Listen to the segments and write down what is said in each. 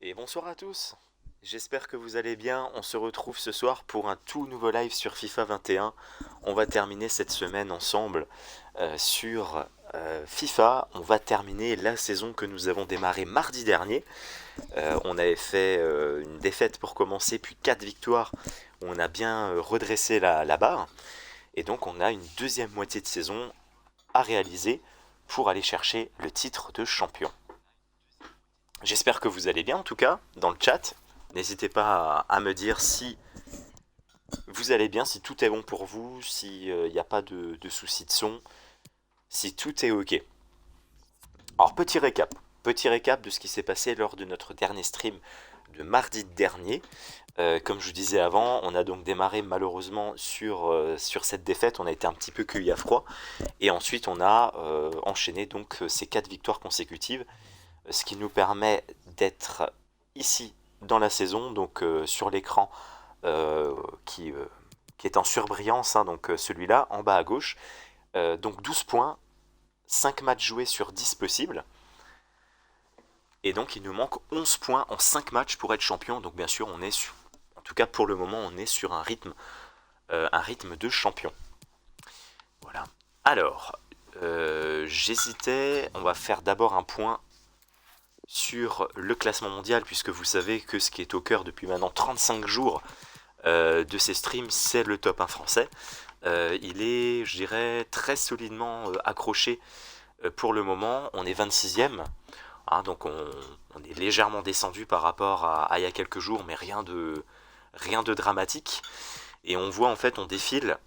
Et bonsoir à tous. J'espère que vous allez bien. On se retrouve ce soir pour un tout nouveau live sur FIFA 21. On va terminer cette semaine ensemble sur FIFA. On va terminer la saison que nous avons démarré mardi dernier. On avait fait une défaite pour commencer, puis 4 victoires. On a bien redressé la barre. Et donc on a une deuxième moitié de saison à réaliser pour aller chercher le titre de champion. J'espère que vous allez bien en tout cas dans le chat. N'hésitez pas à me dire si vous allez bien, si tout est bon pour vous, s'il n'y a pas de soucis de son, si tout est ok. Alors petit récap de ce qui s'est passé lors de notre dernier stream de mardi dernier. Comme je vous disais avant, on a donc démarré malheureusement sur cette défaite, on a été un petit peu cueilli à froid, et ensuite on a enchaîné donc ces 4 victoires consécutives, ce qui nous permet d'être ici dans la saison, donc sur l'écran qui est en surbrillance, hein, donc celui-là en bas à gauche. Donc 12 points, 5 matchs joués sur 10 possibles. Et donc il nous manque 11 points en 5 matchs pour être champion. Donc bien sûr, on est sur, en tout cas pour le moment, on est sur un rythme de champion. Voilà. Alors, j'hésitais, on va faire d'abord un point sur le classement mondial, puisque vous savez que ce qui est au cœur depuis maintenant 35 jours de ces streams, c'est le top 1 français. Il est, je dirais, très solidement accroché pour le moment. On est 26e, hein, donc on est légèrement descendu par rapport à il y a quelques jours, mais rien de dramatique. Et on voit en fait, on défile.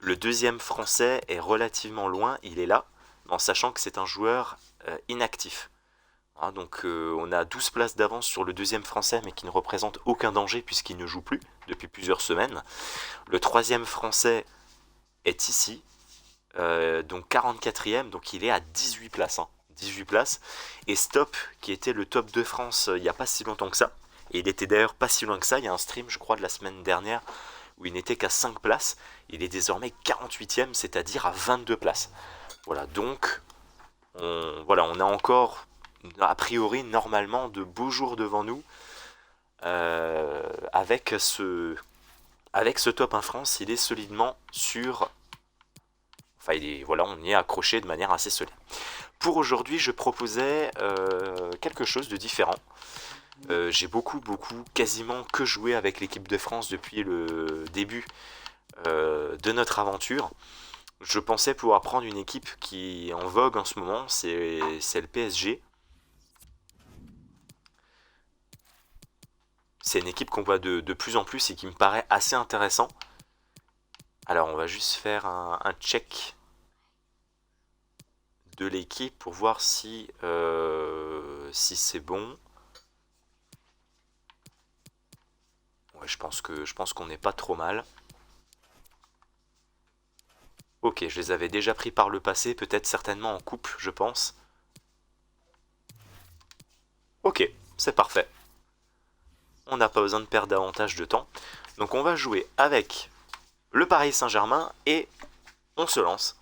Le deuxième français est relativement loin, il est là, en sachant que c'est un joueur inactif. Hein, donc on a 12 places d'avance sur le deuxième français, mais qui ne représente aucun danger puisqu'il ne joue plus depuis plusieurs semaines. Le troisième français est ici, donc 44e, donc il est à 18 places. Hein, 18 places. Et Stop, qui était le top de France il n'y a pas si longtemps que ça, et il était d'ailleurs pas si loin que ça, il y a un stream je crois de la semaine dernière, où il n'était qu'à 5 places, il est désormais 48e, c'est-à-dire à 22 places. Voilà, donc on a encore a priori normalement de beaux jours devant nous avec ce top 1 France. Il est solidement sur, enfin voilà, on y est accroché de manière assez solide. Pour aujourd'hui, je proposais quelque chose de différent. J'ai beaucoup quasiment que joué avec l'équipe de France depuis le début de notre aventure. Je pensais pouvoir prendre une équipe qui est en vogue en ce moment, c'est le PSG. C'est une équipe qu'on voit de plus en plus et qui me paraît assez intéressant. Alors on va juste faire un check de l'équipe pour voir si c'est bon. Ouais, je pense qu'on n'est pas trop mal. Ok, je les avais déjà pris par le passé, peut-être certainement en coupe, je pense. Ok, c'est parfait. On n'a pas besoin de perdre davantage de temps. Donc on va jouer avec le Paris Saint-Germain et on se lance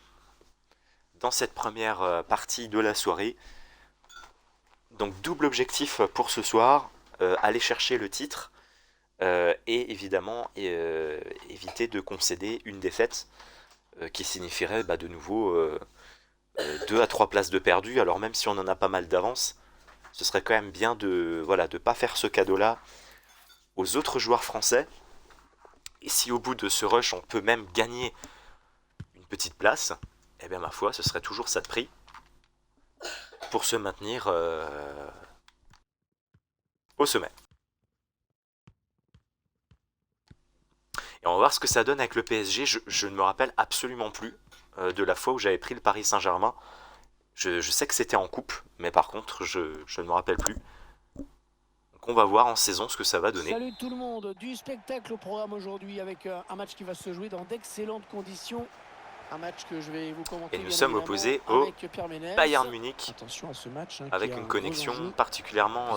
dans cette première partie de la soirée. Donc double objectif pour ce soir, aller chercher le titre et évidemment éviter de concéder une défaite qui signifierait de nouveau 2 à 3 places de perdu. Alors même si on en a pas mal d'avance, ce serait quand même bien de ne pas faire ce cadeau-là aux autres joueurs français. Et si au bout de ce rush on peut même gagner une petite place, eh bien ma foi, ce serait toujours ça de prix pour se maintenir au sommet. Et on va voir ce que ça donne avec le PSG. Je ne me rappelle absolument plus de la fois où j'avais pris le Paris Saint-Germain. Je sais que c'était en coupe, mais par contre, je ne me rappelle plus. Donc on va voir en saison ce que ça va donner. Salut tout le monde, du spectacle au programme aujourd'hui avec un match qui va se jouer dans d'excellentes conditions. Un match que je vais vous commenter. Et nous sommes opposés au Bayern Munich. Attention à ce match, avec une connexion particulièrement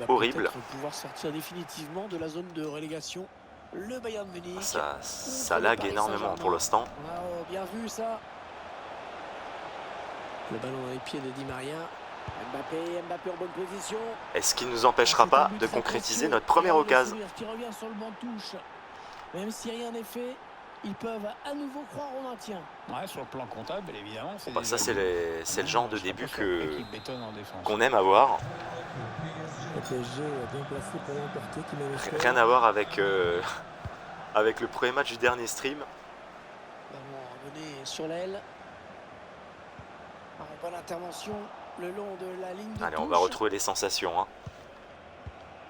horrible. Pouvoir sortir définitivement de la zone de relégation. Le Bayern Munich. Ça lag énormément pour l'instant. Oh, bien vu ça. Le ballon dans les pieds de Di Maria. Mbappé en bonne position. Est-ce qu'il ne nous empêchera C'est un pas but de très concrétiser précieux. notre Et première là, le occasion? sourire qui revient sur le banc de touche. Même si rien n'est fait, ils peuvent à nouveau croire au maintien. Ouais, sur le plan comptable, évidemment, c'est Bah, ça, déjà c'est mieux. le genre de Je serais début pas surpris qu'il bétonne en défense. qu'on aime avoir. Le PSG bien placé pour l'emporter, qui met le score. Rien à voir avec, avec le premier match du dernier stream. Ballon mené sur l'aile. Bonne intervention le long de la ligne de Allez, touche. on va retrouver les sensations. Hein.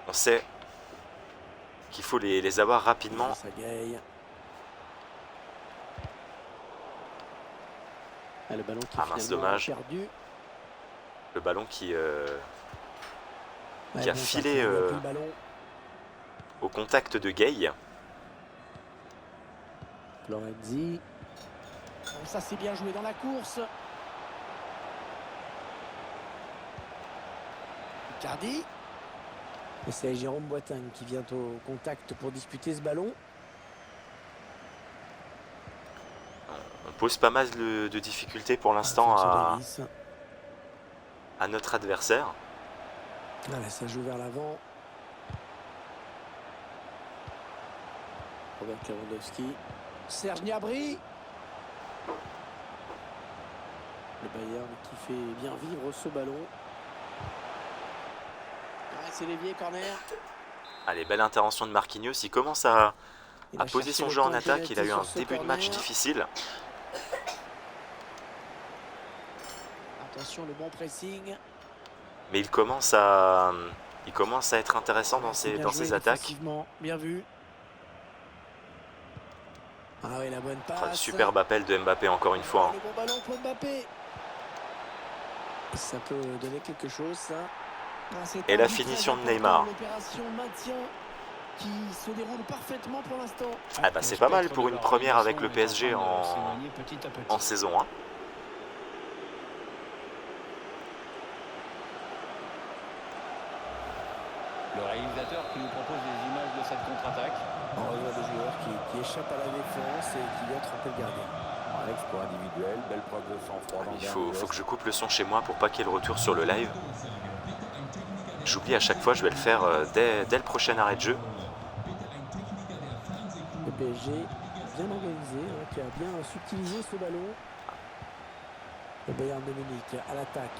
On sait qu'il faut les avoir rapidement. Ah, le ballon qui mince, finalement dommage. perdu. Le ballon qui a bon, filé le ballon. au contact de Gay. Florenzi. Bon, ça c'est bien joué dans la course. Icardi. Et c'est Jérôme Boateng qui vient au contact pour disputer ce ballon. On pose pas mal de difficultés pour l'instant à notre adversaire. Allez, ça joue vers l'avant. Robert Lewandowski. Serge Gnabry. Le Bayern qui fait bien vivre ce ballon. C'est l'évier, corner. Allez, belle intervention de Marquinhos. Il commence à poser son jeu en attaque. Il a eu un début de match difficile. Attention, le bon pressing. Mais il commence à être intéressant dans ses attaques. Bien vu. Ah oui, la bonne passe. Superbe appel de Mbappé encore une fois. Le bon ballon pour Mbappé. Ça peut donner quelque chose, ça. Et la finition de Neymar. L'opération maintien qui se déroule parfaitement pour l'instant. Ah bah c'est pas mal pour une première avec le PSG en saison 1. Le réalisateur qui nous propose des images de cette contre-attaque. On voit des joueurs qui échappent à la défense et qui viennent tromper le gardien. Exploit individuel, belle preuve de sang-froid. Il faut que je coupe le son chez moi pour pas qu'il y ait le retour sur le live. J'oublie à chaque fois, je vais le faire dès le prochain arrêt de jeu. Le PSG bien organisé, qui a bien subtilisé ce ballon. Le Bayern de Munich à l'attaque.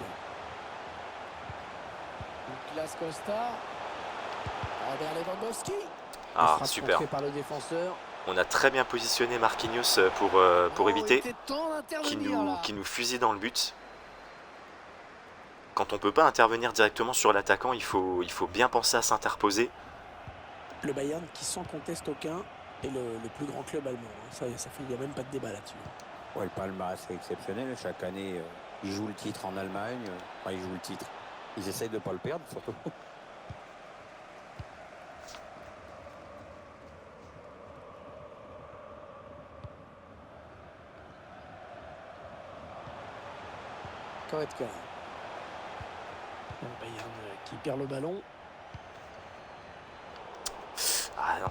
Nicolas Costa. Robert Lewandowski. Ah, super. Par le défenseur. On a très bien positionné Marquinhos pour éviter qu'il nous fusille dans le but. Quand on ne peut pas intervenir directement sur l'attaquant, il faut bien penser à s'interposer. Le Bayern qui sans conteste aucun est le plus grand club allemand. Ça fait, il n'y a même pas de débat là-dessus. Ouais, le palmarès est exceptionnel. Chaque année, ils jouent le titre en Allemagne. Enfin, ils jouent le titre. Ils essayent de ne pas le perdre, surtout. Goretzka. Bayern qui perd le ballon. Ah non,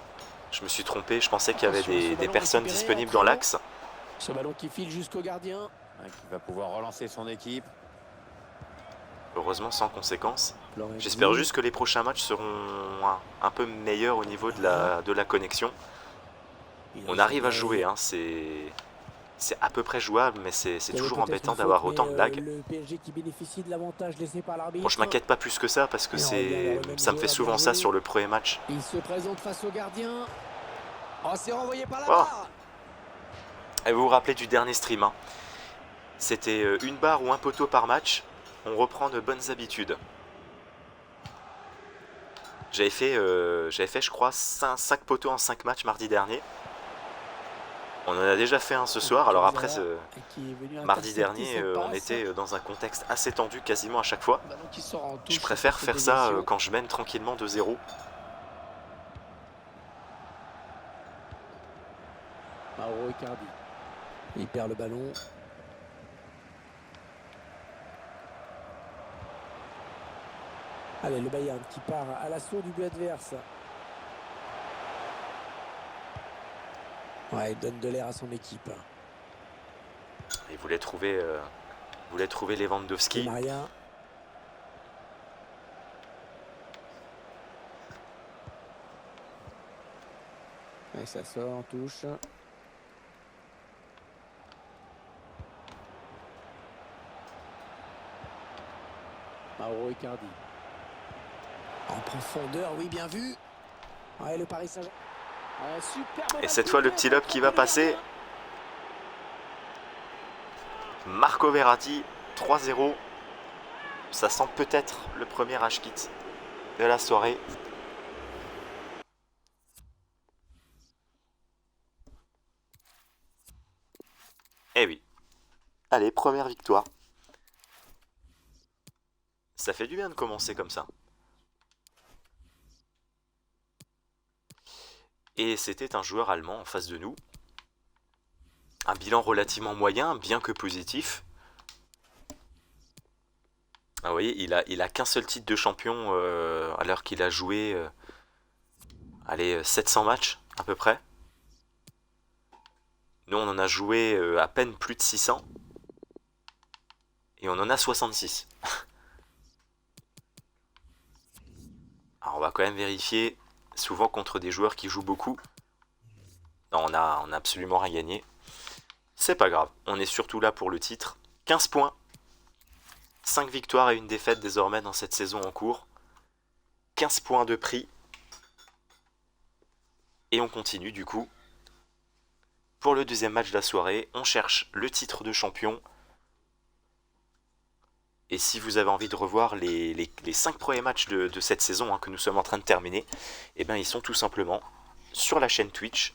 je me suis trompé, je pensais qu'il y avait des personnes disponibles dans l'axe. Ce ballon qui file jusqu'au gardien. Qui va pouvoir relancer son équipe. Heureusement sans conséquence. J'espère juste que les prochains matchs seront un peu meilleurs au niveau de la connexion. On arrive à jouer, hein, c'est à peu près jouable, mais c'est toujours embêtant d'avoir autant de lag. Le PSG qui bénéficie de l'avantage laissé par l'arbitre. Bon, je m'inquiète pas plus que ça parce que ça me fait souvent ça sur le premier match. Il se présente face au gardien. Oh, c'est renvoyé par la barre. Et vous vous rappelez du dernier stream, hein. C'était une barre ou un poteau par match. On reprend de bonnes habitudes. J'avais fait, je crois, 5 poteaux en 5 matchs mardi dernier. On en a déjà fait un ce soir. Alors après, mardi dernier, on était dans un contexte assez tendu quasiment à chaque fois. Je préfère faire ça quand je mène tranquillement 2-0. Mauro Icardi. Il perd le ballon. Allez, le Bayern qui part à l'assaut du but adverse. Ouais, il donne de l'air à son équipe. Il voulait trouver Lewandowski. Et ça sort en touche. Mauro Icardi. En profondeur, oui, bien vu. Ouais, le Paris Saint-Germain. Ouais, superbe Et cette fois, le petit lob qui va passer. Marco Verratti, 3-0. Ça sent peut-être le premier H-kit de la soirée. Eh oui. Allez, première victoire. Ça fait du bien de commencer comme ça. Et c'était un joueur allemand en face de nous. Un bilan relativement moyen, bien que positif. Ah, vous voyez, il a qu'un seul titre de champion alors qu'il a joué 700 matchs à peu près. Nous, on en a joué à peine plus de 600. Et on en a 66. Alors on va quand même vérifier, souvent contre des joueurs qui jouent beaucoup. Non, on a absolument rien gagné. C'est pas grave, on est surtout là pour le titre. 15 points. 5 victoires et une défaite désormais dans cette saison en cours. 15 points de prix. Et on continue du coup. Pour le deuxième match de la soirée, on cherche le titre de champion. Et si vous avez envie de revoir les 5 premiers matchs de cette saison que nous sommes en train de terminer, eh bien ils sont tout simplement sur la chaîne Twitch,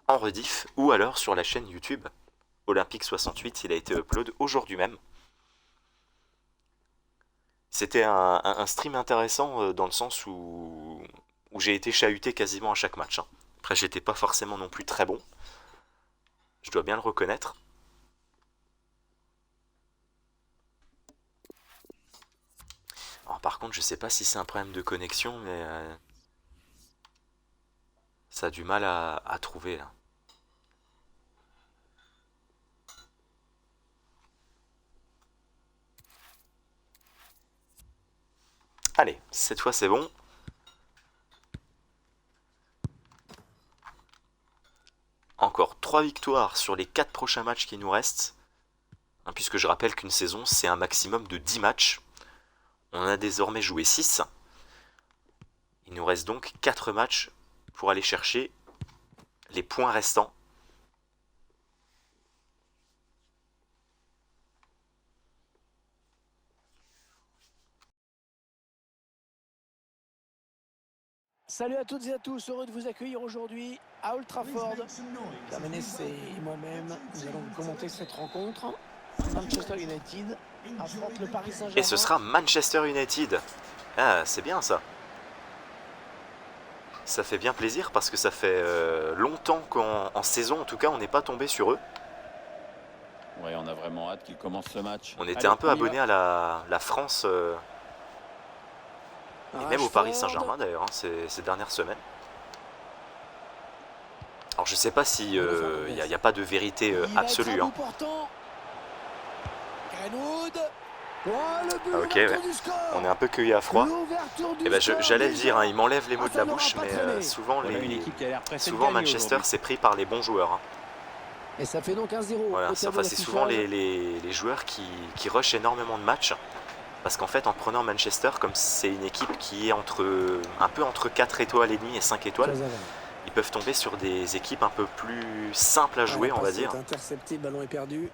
en rediff, ou alors sur la chaîne YouTube. Olympique68, il a été upload aujourd'hui même. C'était un stream intéressant dans le sens où j'ai été chahuté quasiment à chaque match. Après, j'étais pas forcément non plus très bon. Je dois bien le reconnaître. Alors, par contre, je sais pas si c'est un problème de connexion, mais ça a du mal à trouver là. Allez, cette fois c'est bon. Encore 3 victoires sur les 4 prochains matchs qui nous restent. Puisque je rappelle qu'une saison, c'est un maximum de 10 matchs. On en a désormais joué 6. Il nous reste donc 4 matchs pour aller chercher les points restants. Salut à toutes et à tous, heureux de vous accueillir aujourd'hui à Old Trafford. Menès et moi-même, nous allons commenter cette rencontre. Manchester United affronte le Paris Saint-Germain. Et ce sera Manchester United. Ah, c'est bien ça. Ça fait bien plaisir parce que ça fait longtemps qu'en saison, en tout cas, on n'est pas tombé sur eux. Ouais, on a vraiment hâte qu'ils commencent ce match. On était un peu abonnés à la France et même au Paris Saint-Germain d'ailleurs, ces dernières semaines. Alors je sais pas si il n'y a pas de vérité absolue. Ok, ouais. On est un peu cueilli à froid. Et ben j'allais le dire, il m'enlève les mots de la bouche, mais souvent Manchester c'est pris par les bons joueurs. Et ça fait donc 1-0. Voilà, c'est souvent les joueurs qui rushent énormément de matchs. Parce qu'en fait, en prenant Manchester, comme c'est une équipe qui est un peu entre 4 étoiles et demie et 5 étoiles, ils peuvent tomber sur des équipes un peu plus simples à jouer, on va dire. Intercepté, le ballon est perdu.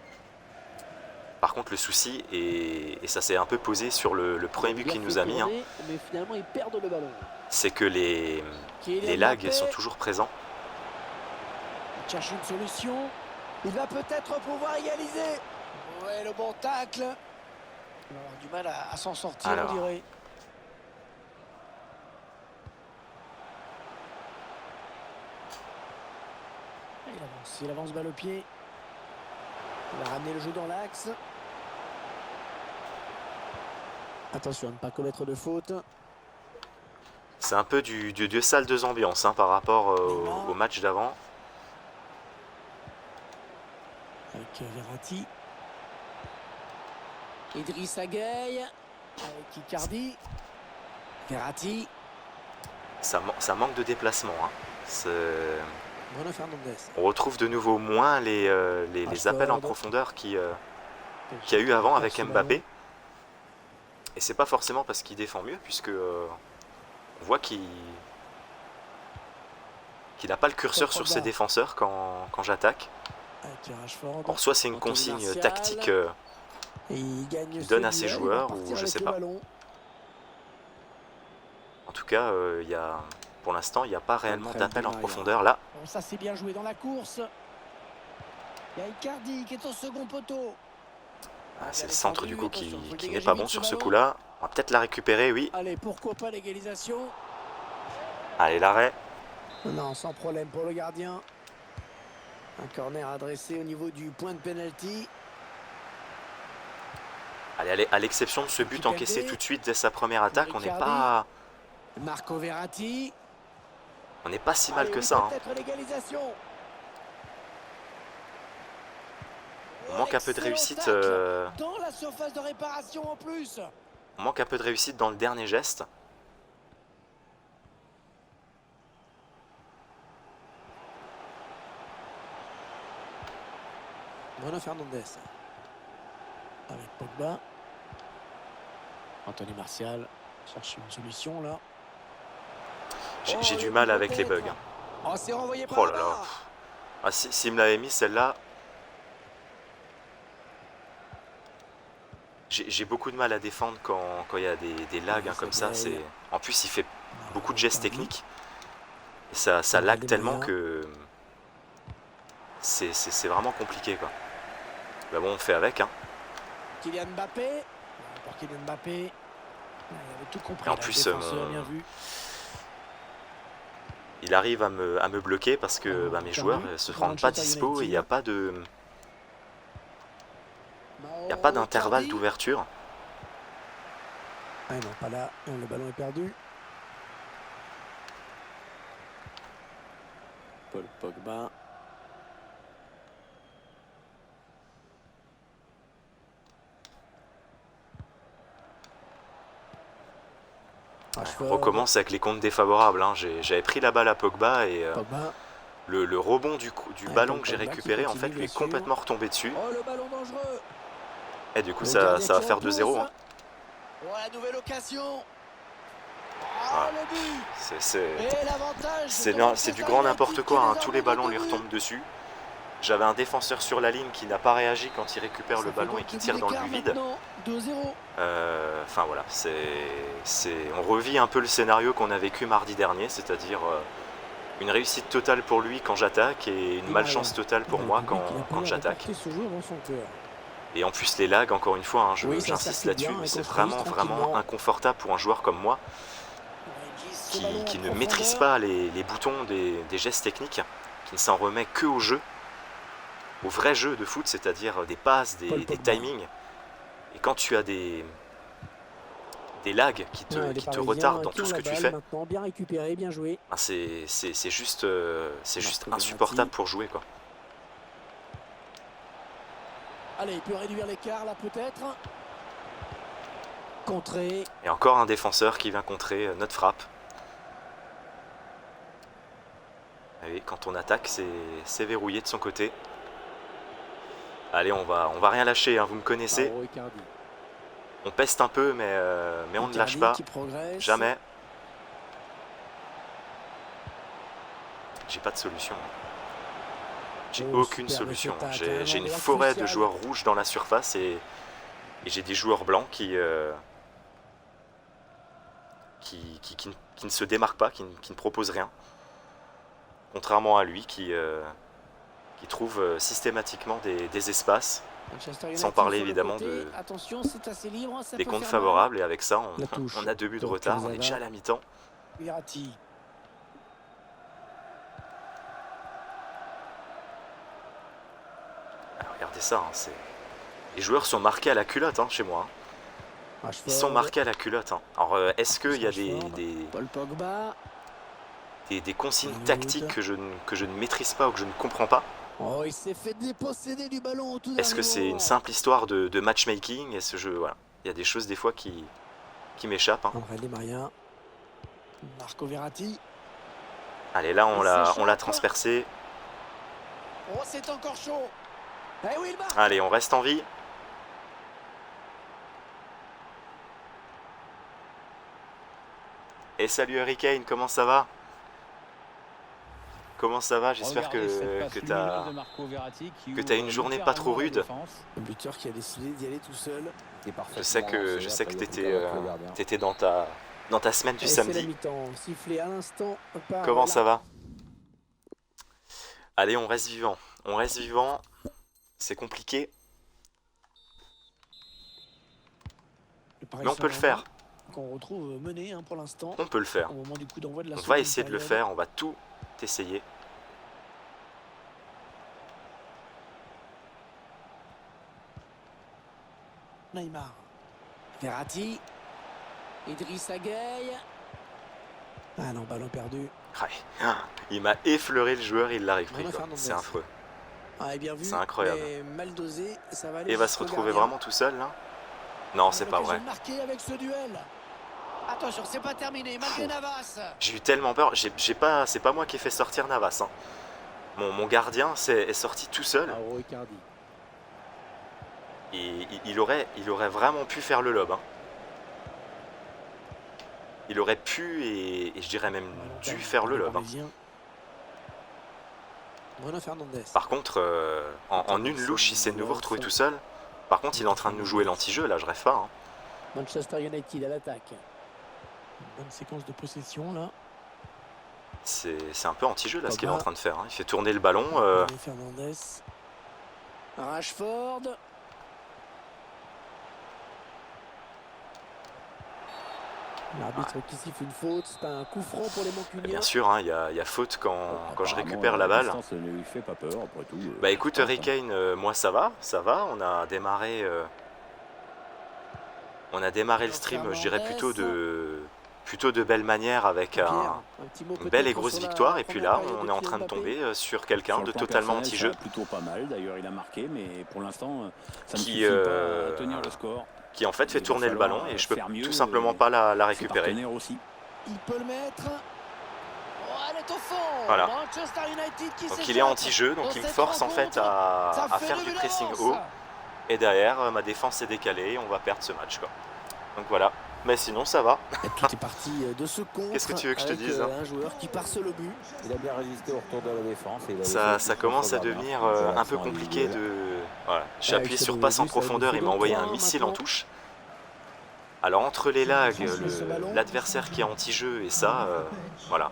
Par contre, le souci, et ça s'est un peu posé sur le premier but qu'il nous a mis, mais finalement, ils perdent le ballon. C'est que les lags sont toujours présents. Il cherche une solution. Il va peut-être pouvoir égaliser. Ouais, le bon tacle. Il va avoir du mal à s'en sortir, on dirait. Il avance balle au pied. Il va ramener le jeu dans l'axe. Attention à ne pas commettre de faute. C'est un peu du salle de ambiance par rapport au match d'avant. Avec Verratti. Idrissa Gueye. Avec Icardi. Verratti. Ça manque de déplacement. Bruno Fernandes. On retrouve de nouveau moins les appels en profondeur qu'il y a eu avant avec Mbappé. Et c'est pas forcément parce qu'il défend mieux, puisque on voit qu'il n'a pas le curseur sur ses défenseurs quand j'attaque. Or soit c'est une consigne tactique qu'il donne à ses joueurs, ou je sais pas. En tout cas, pour l'instant, il n'y a pas réellement d'appel en profondeur là. Bon, ça c'est bien joué dans la course. Il y a Icardi qui est au second poteau. Ah, c'est le centre du coup qui n'est pas bon sur ce coup-là. On va peut-être la récupérer, oui. Allez, pourquoi pas l'égalisation. Allez, l'arrêt. Non, sans problème pour le gardien. Un corner adressé au niveau du point de pénalty. Allez, à l'exception de ce but encaissé tout de suite dès sa première attaque, on n'est pas... Marco Verratti. On n'est pas si mal que ça. On manque un peu de réussite. Dans la surface de réparation en plus. On manque un peu de réussite dans le dernier geste. Bruno Fernandes. Avec Pogba. Anthony Martial cherche une solution là. J'ai du mal avec les bugs. Oh là là. Ah, s'il me l'avait mis celle-là. J'ai beaucoup de mal à défendre quand il y a des lags comme ça. En plus, il fait beaucoup de gestes techniques. Et ça lag tellement que c'est vraiment compliqué, quoi. Bah bon, on fait avec. Hein. Kylian Mbappé. Pour Kylian Mbappé. Il avait tout compris. Et en plus, il arrive à me bloquer parce que mes joueurs ne se rendent pas dispo et il n'y a pas de... Il n'y a pas d'intervalle d'ouverture. Ah non, pas là. Non, le ballon est perdu. Paul Pogba. On recommence avec les comptes défavorables. Hein. J'avais pris la balle à Pogba et le rebond du ballon que j'ai récupéré en fait lui est complètement retombé dessus. Oh, le ballon dangereux. Et du coup ça va faire 2-0. Hein. Oh, la nouvelle occasion. Voilà. C'est du grand n'importe quoi. Hein. Tous les ballons lui retombent dessus. J'avais un défenseur sur la ligne qui n'a pas réagi quand il récupère le ballon et qui tire dans le but vide. Enfin voilà, on revit un peu le scénario qu'on a vécu mardi dernier, c'est-à-dire une réussite totale pour lui quand j'attaque et une malchance totale pour moi quand j'attaque. Et en plus les lags, encore une fois, hein, j'insiste là-dessus, mais c'est vraiment inconfortable pour un joueur comme moi qui ne maîtrise pas les boutons des gestes techniques, qui ne s'en remet que au jeu, au vrai jeu de foot, c'est-à-dire des passes, des timings. Et quand tu as des lags qui te retardent dans tout ce que tu fais, bien récupéré, bien joué. C'est juste insupportable pour jouer, quoi. Allez, il peut réduire l'écart là peut-être. Contré. Et encore un défenseur qui vient contrer notre frappe. Et quand on attaque, c'est verrouillé de son côté. Allez, on va rien lâcher, hein, vous me connaissez. On peste un peu, mais on ne lâche pas. Jamais. J'ai pas de solution. J'ai aucune solution. J'ai une forêt de joueurs rouges dans la surface et j'ai des joueurs blancs qui ne se démarquent pas, qui ne proposent rien. Contrairement à lui qui trouve systématiquement des espaces, sans parler évidemment des comptes favorables. Et avec ça, on a 2 buts de retard, on est déjà à la mi-temps. Regardez ça, hein, les joueurs sont marqués à la culotte hein, chez moi. Hein. Ils sont marqués à la culotte. Hein. Alors, est-ce qu'il y a des consignes tactiques que je ne maîtrise pas ou que je ne comprends pas? Oh, il s'est fait déposséder du ballon. Est-ce que c'est une simple histoire de matchmaking? Est-ce que voilà, il y a des choses des fois qui m'échappent. Hein. Marco Verratti. Allez, là on l'a transpercé. Oh, c'est encore chaud. Eh oui, il marque. Allez, on reste en vie. Et salut Harry Kane, comment ça va? Comment ça va? J'espère Regardez cette que passe tu lumineuse de Marco Verratti qui que t'as ouvre une journée pas trop littéralement la rude. défense. Le buteur qui a décidé d'y aller tout seul. Je sais que t'étais dans ta semaine du Et c'est la samedi. mi-temps, sifflé à l'instant par Comment ça l'arbitre. va? Allez, on reste vivant. On reste vivant. C'est compliqué, Le Paris mais on peut le Saint-Germain, faire. qu'on retrouve mené pour l'instant, On peut le faire. au moment du coup d'envoi de la On seconde va essayer de le période. faire. On va tout essayer. Neymar. Verratti. Idrissa Gueye. Ah non, ballon perdu. Ouais. Il m'a effleuré le joueur, il l'a repris. Bruno Quoi. Fernandes. C'est affreux. Ah, et bien vu, C'est incroyable. mais mal dosé, ça va aller Et il va se jusqu'au retrouver gardien. vraiment tout seul là? Non, c'est pas vrai. Marqué avec ce duel. Attention, c'est pas terminé, malgré Navas. J'ai eu tellement peur. C'est pas moi qui ai fait sortir Navas. Hein. Mon gardien est sorti tout seul. Mauro Icardi. Et il aurait vraiment pu faire le lob. Hein. Il aurait pu et je dirais même dû faire le lob. Hein. Bruno Fernandes. Par contre, en une louche, il s'est de nouveau retrouvé tout seul. Par contre, il est en train de nous jouer l'anti-jeu, là, je rêve pas. Hein. Manchester United à l'attaque. Une bonne séquence de possession là. C'est un peu anti-jeu, là, ce qu'il est en Pogba. train de faire. Hein. Il fait tourner le ballon. Bruno Fernandes. Rashford. L'arbitre qui siffle une faute, c'est un coup franc pour les Mancuniens. Bien sûr, hein, il y a faute quand je Apparemment, récupère la balle. distance ne lui fait pas peur, après tout. Bah écoute, je pense, Harry Kane, moi ça va. On a démarré le stream, je dirais plutôt de belle manière avec Pierre, une petit mot belle peut-être et grosse sur la victoire. Et puis première là, période on est en train de Kylian tomber Mbappé. sur quelqu'un Sur de le plan totalement personnel, anti-jeu ça va plutôt pas mal. D'ailleurs, il a marqué, mais pour l'instant, ça ne Qui, suffit pas à tenir le score. qui en fait fait Il va tourner le falloir ballon et je peux faire mieux tout simplement et pas la Ses récupérer. partenaires aussi. Il peut le mettre. Oh, elle est au fond. Voilà. Manchester United qui Donc il s'échappe est anti-jeu, donc dans il me cette force en fait rencontre. à Ça fait faire deux du buts pressing d'avance. haut. Et derrière, ma défense est décalée et on va perdre ce match. Quoi. Donc voilà. Mais sinon, ça va. Et tout est parti de ce contre. Qu'est-ce que tu veux que je te avec, dise, hein un joueur qui part seul au but. Il a bien résisté au retour de la défense. Et il a Ça laissé commence à son gardien. devenir C'est un peu l'action compliqué individuelle. de... Voilà. J'ai Avec appuyé ce sur nouveau passe en but, ça profondeur, nous il fait m'a donc envoyé un trois missile en maintenant. touche. Alors entre les lags, Ce ballon. l'adversaire qui est anti-jeu et ça, voilà.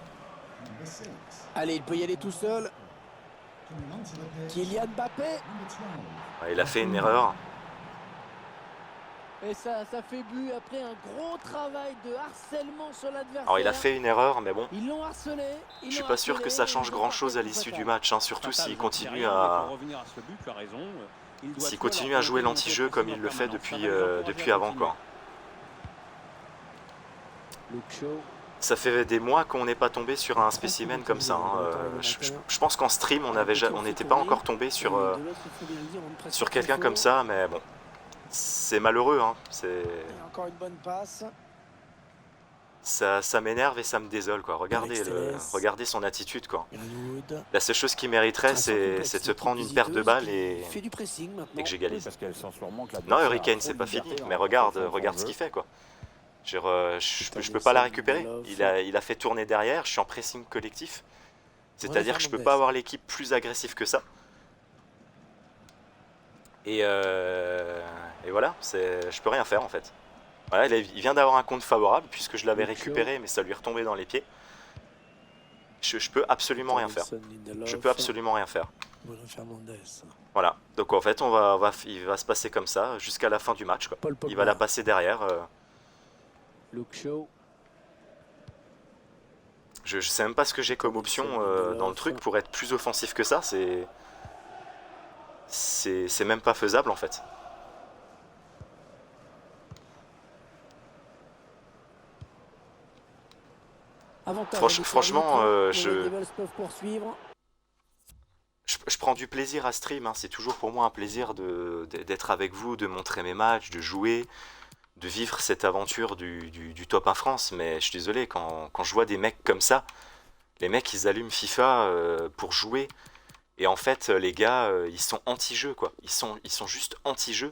Allez, il peut y aller tout seul. Kylian Mbappé. Ouais, il a fait une erreur. Et ça fait but après un gros travail de harcèlement sur l'adversaire. Alors il a fait une erreur, mais bon, Ils l'ont harcelé. je suis pas sûr que ça change grand-chose à l'issue du match, hein, surtout s'il continue à... S'il continue à jouer l'anti-jeu comme il le fait depuis avant, quoi. Luke Shaw. Ça fait des mois qu'on n'est pas tombé sur un spécimen comme ça. Hein. Je pense qu'en stream, on n'était pas encore tombé sur quelqu'un comme ça, mais bon, c'est malheureux. Hein. Et encore une bonne passe. Ça m'énerve et ça me désole, quoi. Regardez son attitude, quoi. Greenwood. La seule chose qui mériterait, c'est de se prendre une paire de balles Il et fait du pressing maintenant. que j'égalise. Parce qu'elle sent sûrement que Non, l'adversaire Harry a Kane, trop c'est de pas fini, liberté mais en regarde fonction ce de qu'il son fait, quoi. Je peux pas la récupérer. Il a fait tourner derrière, je suis en pressing collectif. C'est-à-dire que je peux pas avoir l'équipe plus agressive que ça. Et voilà, je peux rien faire en fait. Voilà, il vient d'avoir un compte favorable puisque je l'avais récupéré, mais ça lui est retombé dans les pieds. Je peux absolument rien faire. Je peux absolument rien faire. Bruno Fernandes. Voilà, donc en fait il va se passer comme ça jusqu'à la fin du match, quoi. Paul Pogba. Il va la passer derrière. Luke Shaw. Je sais même pas ce que j'ai comme option dans le truc pour être plus offensif que ça. C'est même pas faisable en fait. Franchement, je prends du plaisir à stream, hein. C'est toujours pour moi un plaisir d'être avec vous, de montrer mes matchs, de jouer, de vivre cette aventure du top 1 France. Mais je suis désolé, quand je vois des mecs comme ça, les mecs ils allument FIFA pour jouer Et en fait, les gars, ils sont anti-jeu, quoi. Ils sont juste anti-jeu.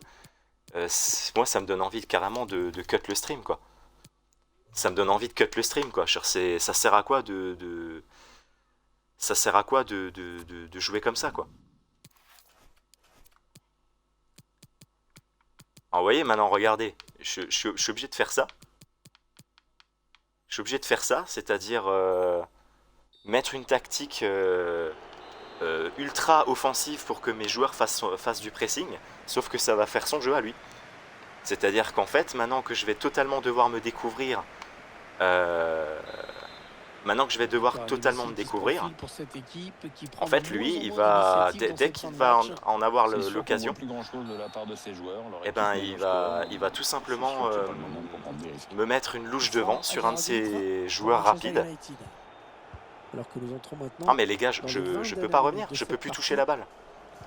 Moi, ça me donne envie carrément de cut le stream, quoi. Ça me donne envie de cut le stream, quoi. Ça sert à quoi ça sert à quoi de jouer comme ça, quoi. Alors, vous voyez, maintenant, regardez. Je suis obligé de faire ça. Je suis obligé de faire ça, c'est-à-dire mettre une tactique ultra offensive pour que mes joueurs fassent du pressing, sauf que ça va faire son jeu à lui. C'est-à-dire qu'en fait, maintenant que je vais totalement devoir me découvrir, en fait, lui, il va, dès qu'il va en avoir l'occasion, plus grand chose de la part de ses joueurs. eh ben, il va tout simplement me mettre une louche devant sur un de ses joueurs rapides. Alors que nous entrons maintenant. Ah mais les gars, je peux pas revenir, je peux plus toucher la balle.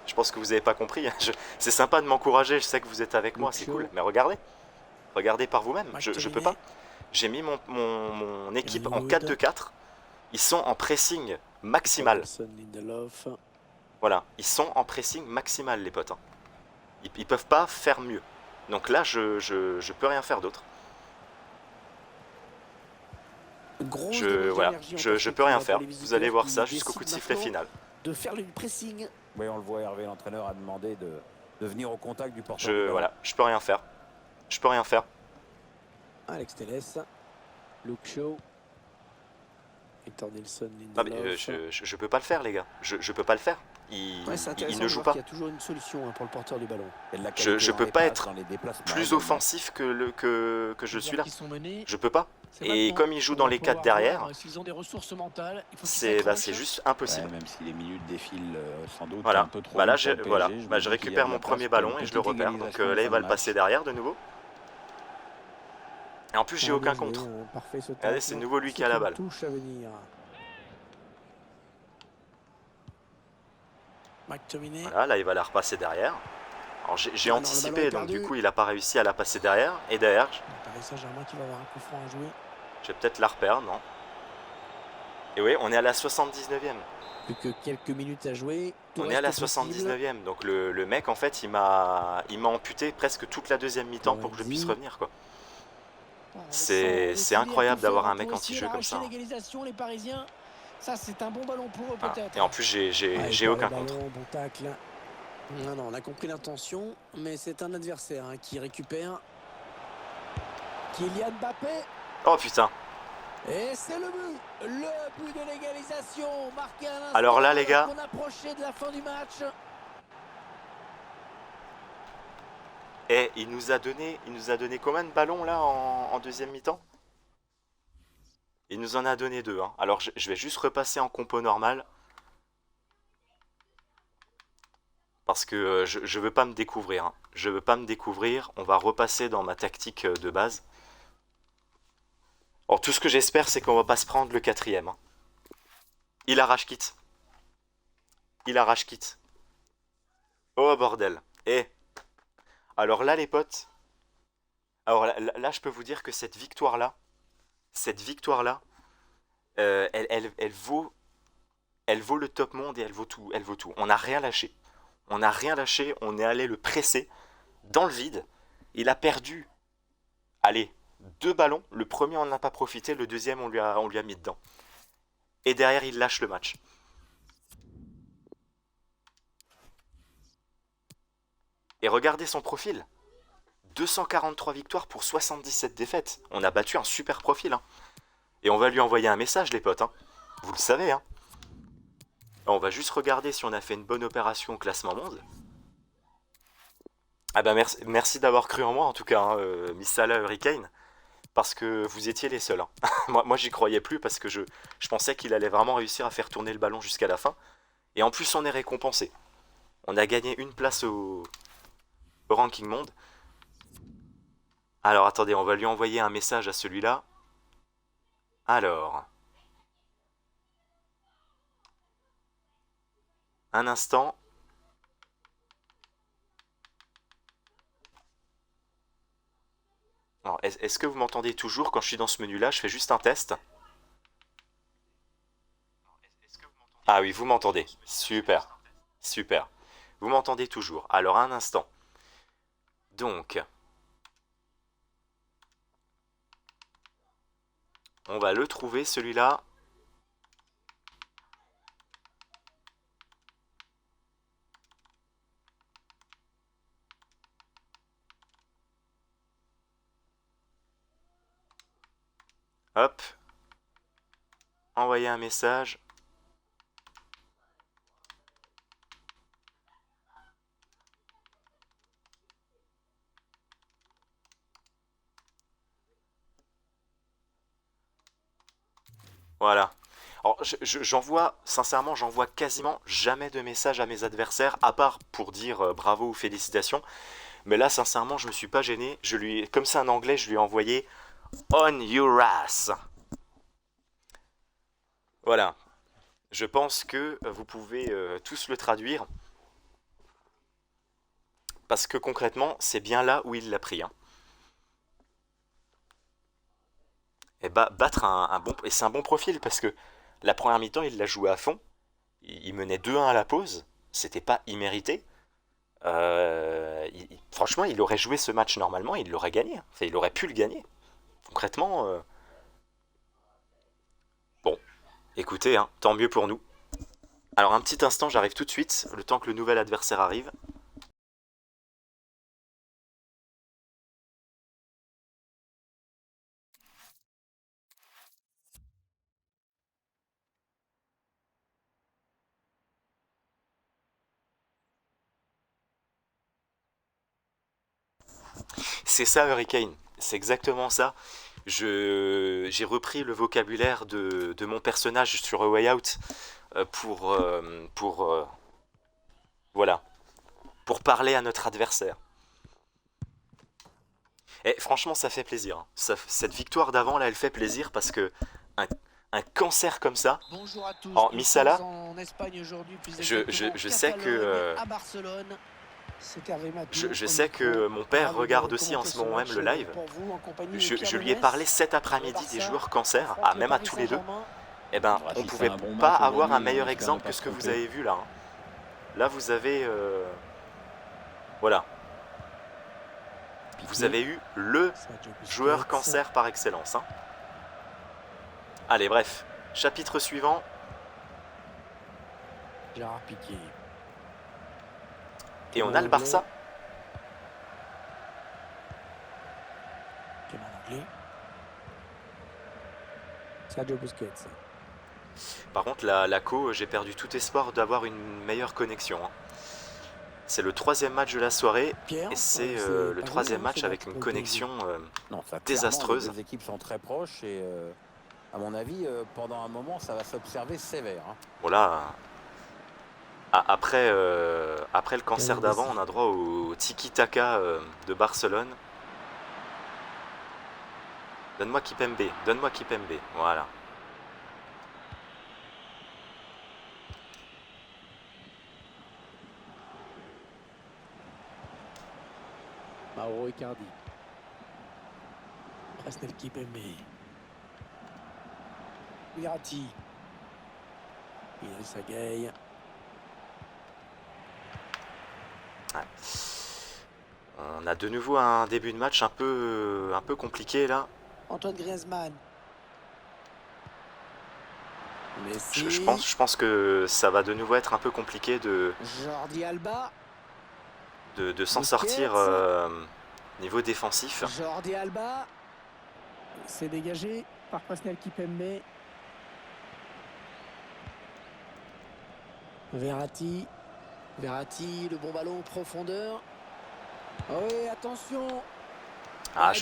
Je pense que vous avez pas compris. C'est sympa de m'encourager, je sais que vous êtes avec moi, c'est cool. Mais regardez par vous-même, je peux pas. J'ai mis mon équipe en 4-2-4. Ils sont en pressing maximal. Voilà, ils sont en pressing maximal les potes. Hein. Ils peuvent pas faire mieux. Donc là, je peux rien faire d'autre. Je peux rien faire. Vous allez voir ça jusqu'au coup de sifflet final. De faire le pressing. Oui, on le voit, Hervé, l'entraîneur a demandé de venir au contact du porteur. Voilà, je peux rien faire. Je peux rien faire. Alex Telles, Luke Shaw, Victor Nelson, Non mais je peux pas le faire les gars. Je peux pas le faire. Il ne joue pas. Il y a toujours une solution pour le porteur du ballon. Je peux pas être plus offensif que je suis là. Je peux pas. Et comme il joue dans les 4 derrière, c'est juste impossible. Ouais, même si les minutes défilent sans doute voilà. un peu trop. Bah là, je récupère mon premier ballon et je le repère. Donc là, il va le passer derrière de nouveau. Et en plus, j'ai aucun contre. Regardez, c'est nouveau lui qui a la balle. Voilà, là, il va la repasser derrière. Alors j'ai anticipé, donc du coup, il n'a pas réussi à la passer derrière. Et derrière, je vais peut-être la repère, non? Et oui, on est à la 79e. Plus que quelques minutes à jouer. On est à la 79e, donc le mec, en fait, il m'a amputé presque toute la deuxième mi-temps pour que je puisse revenir, quoi. C'est incroyable d'avoir un mec anti-jeu comme ça. Les Parisiens, ça c'est un bon ballon pour eux peut-être. Et en plus, j'ai aucun contre. Bon tacle. Non, on a compris l'intention, mais c'est un adversaire qui récupère. Kylian Mbappé. Oh putain. Et c'est le but de l'égalisation marqué à l'instant. Alors là, les gars, on approchait de la fin du match. Et il nous a donné combien de ballons là en deuxième mi-temps? Il nous en a donné 2. Hein. Alors je vais juste repasser en compo normal. Parce que je veux pas me découvrir. Hein. Je veux pas me découvrir. On va repasser dans ma tactique de base. Alors tout ce que j'espère, c'est qu'on va pas se prendre le 4e. Hein. Il arrache quitte. Il arrache quitte. Oh bordel. Et alors là les potes. Alors là je peux vous dire que cette victoire là, elle vaut le top monde et elle vaut tout. On n'a rien lâché. On n'a rien lâché, on est allé le presser dans le vide. Il a perdu, allez, 2 ballons. Le premier, on n'a pas profité. Le deuxième, on lui a mis dedans. Et derrière, il lâche le match. Et regardez son profil. 243 victoires pour 77 défaites. On a battu un super profil. Hein. Et on va lui envoyer un message, les potes. Hein. Vous le savez, hein. On va juste regarder si on a fait une bonne opération au classement monde. Ah bah merci d'avoir cru en moi en tout cas, hein, Miss Salah Hurricane. Parce que vous étiez les seuls. Hein. moi j'y croyais plus parce que je pensais qu'il allait vraiment réussir à faire tourner le ballon jusqu'à la fin. Et en plus on est récompensé. On a gagné une place au ranking monde. Alors attendez, on va lui envoyer un message à celui-là. Alors... Un instant. Alors, est-ce que vous m'entendez toujours quand je suis dans ce menu-là? Je fais juste un test. Ah oui, vous m'entendez. Super. Super. Vous m'entendez toujours. Alors, un instant. Donc, on va le trouver, celui-là. Hop. Envoyer un message. Voilà. Alors, j'envoie, sincèrement, j'envoie quasiment jamais de message à mes adversaires, à part pour dire bravo ou félicitations. Mais là, sincèrement, je me suis pas gêné. Comme c'est un anglais, je lui ai envoyé on your ass. Voilà. Je pense que vous pouvez tous le traduire. Parce que concrètement, c'est bien là où il l'a pris. Hein. Et battre un bon... Et c'est un bon profil parce que la première mi-temps, il l'a joué à fond. Il menait 2-1 à la pause. C'était pas immérité. Franchement, il aurait joué ce match normalement, il l'aurait gagné. Enfin, il aurait pu le gagner. Concrètement, bon, écoutez, hein, tant mieux pour nous. Alors un petit instant, j'arrive tout de suite, le temps que le nouvel adversaire arrive. C'est ça Hurricane, c'est exactement ça. J'ai repris le vocabulaire de mon personnage sur A Way Out voilà, pour parler à notre adversaire. Et franchement, ça fait plaisir. Hein. Cette victoire d'avant, là, elle fait plaisir parce que un cancer comme ça. Bonjour à tous. En Missala, en Espagne aujourd'hui, plus je sais que à Barcelone. je sais que mon père regarde aussi en ce moment même le live. Je lui ai parlé cet après-midi des joueurs cancer, même à tous les deux. Eh ben, on pouvait pas avoir un meilleur exemple que ce que vous avez vu là. Hein. Là, vous avez, voilà, vous avez eu le joueur cancer par excellence. Hein. Allez, bref, chapitre suivant. Gérard Piqué. Et on a le Barça. Clément Anglais. Sergio Busquets. Par contre, la co, j'ai perdu tout espoir d'avoir une meilleure connexion. Hein. C'est le 3e match de la soirée Pierre, et c'est le 3e match avec une connexion désastreuse. Les équipes sont très proches et à mon avis, pendant un moment, ça va s'observer sévère. Hein. Voilà. Après le cancer d'avant, on a droit au tiki-taka de Barcelone. Donne-moi Kipembe, voilà. Mauro Icardi. Presnel Kipembe. Verratti. Idrissa Gueye. Ouais. On a de nouveau un début de match un peu compliqué là. Antoine Griezmann. Messi. Je pense que ça va de nouveau être un peu compliqué Jordi Alba. de s'en sortir niveau défensif. Jordi Alba. C'est dégagé par Presnel Kipembe. Verratti. Le bon ballon en profondeur. Oh oui, attention. Ah,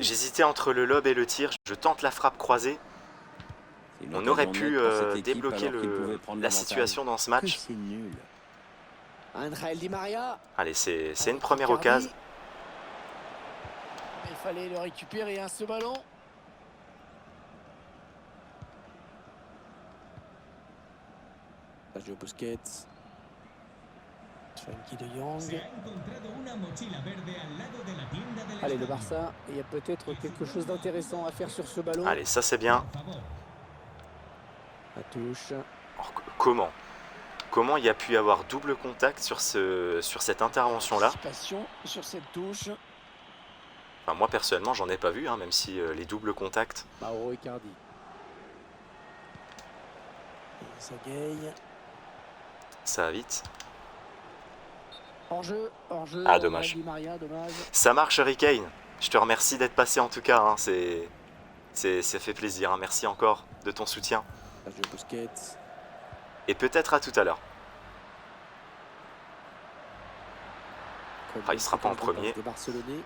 j'hésitais entre le lob et le tir. Je tente la frappe croisée. On aurait pu débloquer la situation dans ce match. C'est nul. Angel Di Maria. Allez, c'est une première occasion. Il fallait le récupérer, ce ballon. Sergio Busquets. Frankie de Jong. Allez, le Barça, il y a peut-être quelque chose d'intéressant à faire sur ce ballon. Allez, ça c'est bien. La touche. Alors, comment comment il y a pu y avoir double contact sur cette intervention-là. Anticipation sur cette touche. Enfin, moi personnellement j'en ai pas vu, hein, même si les doubles contacts. Mauro Icardi. Zagaye. Ça va vite. Hors-jeu. Ah, dommage. Di Maria, dommage. Ça marche, Harry Kane. Je te remercie d'être passé en tout cas. Hein. Ça fait plaisir. Hein. Merci encore de ton soutien. Sergio Busquets. Et peut-être à tout à l'heure. Ah, il sera pas en premier. Des Barcelonais.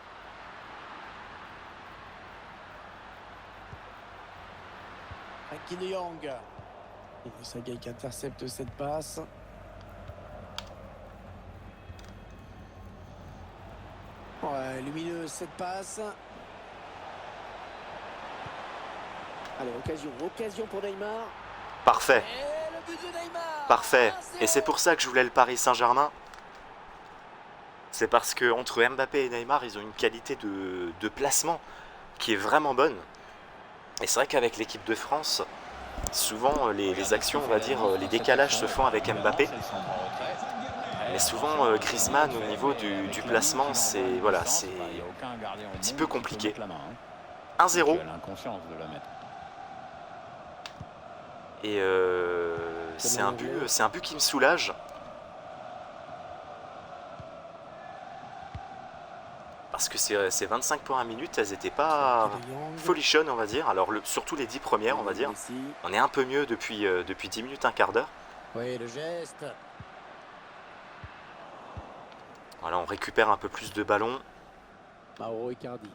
Frenkie de Jong. Et Zagaye qui intercepte cette passe. Ouais, lumineuse cette passe. Allez, occasion pour Neymar. Parfait. Et le but de Neymar. Parfait. 1-0. Et c'est pour ça que je voulais le Paris Saint-Germain. C'est parce que entre Mbappé et Neymar, ils ont une qualité de placement qui est vraiment bonne. Et c'est vrai qu'avec l'équipe de France, souvent les actions, on va dire, les décalages se font avec Mbappé. Mais souvent Griezmann au niveau du placement, c'est voilà, c'est un petit peu compliqué. 1-0. Et c'est un but qui me soulage. Parce que ces 25 points à minute, elles n'étaient pas folichonnes, on va dire. Alors surtout les 10 premières, on va dire. On est un peu mieux depuis 10 minutes, un quart d'heure. Oui, le geste. Voilà, on récupère un peu plus de ballons. Mauro Icardi.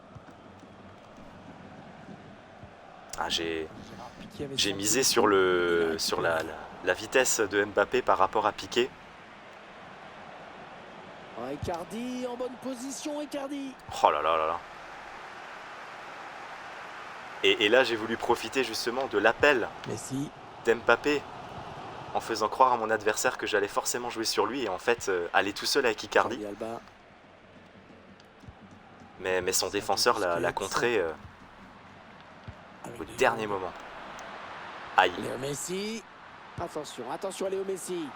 Ah, j'ai Piqué avait J'ai sorti. misé sur la vitesse de Mbappé par rapport à Piqué. Ah, Icardi en bonne position, Icardi. Oh là là là là. Et là, j'ai voulu profiter justement de l'appel Messi. d'Mbappé en faisant croire à mon adversaire que j'allais forcément jouer sur lui et en fait aller tout seul avec Icardi. Jordi Alba. Mais son défenseur l'a contré Avec au De dernier Jong. moment. Aïe. Léo Messi. Attention à Léo Messi.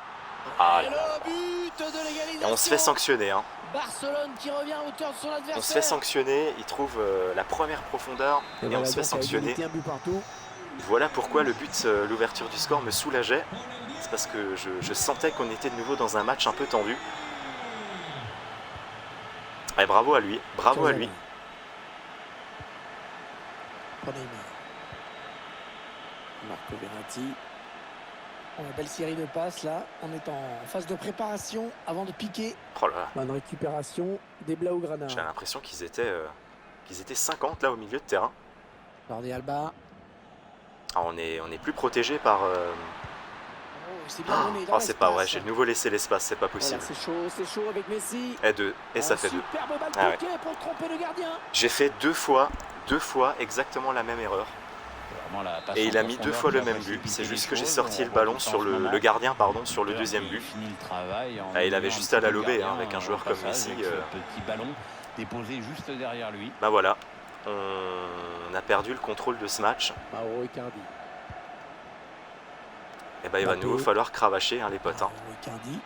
Ah Et là là. le but de l'égalisation. Et on se fait sanctionner. Hein. Barcelone qui revient à hauteur de son adversaire. On se fait sanctionner. Il trouve la première profondeur et on se fait sanctionner. Un but partout. Voilà pourquoi le but, l'ouverture du score me soulageait. C'est parce que je sentais qu'on était de nouveau dans un match un peu tendu. Et bravo à lui, bravo à lui. Pour Neymar. Marco Verratti. On a belle série de passes là. On est en phase de préparation avant de piquer. Oh là là, Bonne récupération des Blaugrana. j'ai l'impression qu'ils étaient 50 là au milieu de terrain. Jordi Alba. Alors on est plus protégé par... Oh, c'est bien donné dans Oh c'est pas vrai, l'espace. j'ai de nouveau laissé l'espace, c'est pas Voilà, possible. c'est chaud avec Messi. Et ça fait 2. Superbe balle Ah ouais. piquée pour tromper le gardien. J'ai fait deux fois exactement la même erreur. Et il a mis 2 fois le même but. C'est juste que j'ai sorti le ballon sur le gardien, pardon, sur le deuxième but. Ah, il avait juste à la lober, hein, avec un joueur comme Messi. Petit ballon déposé juste derrière lui. Bah voilà, on a perdu le contrôle de ce match. Mauro Icardi. Et bah il va Mbappé. nouveau falloir cravacher hein, les potes. Hein. Icardi.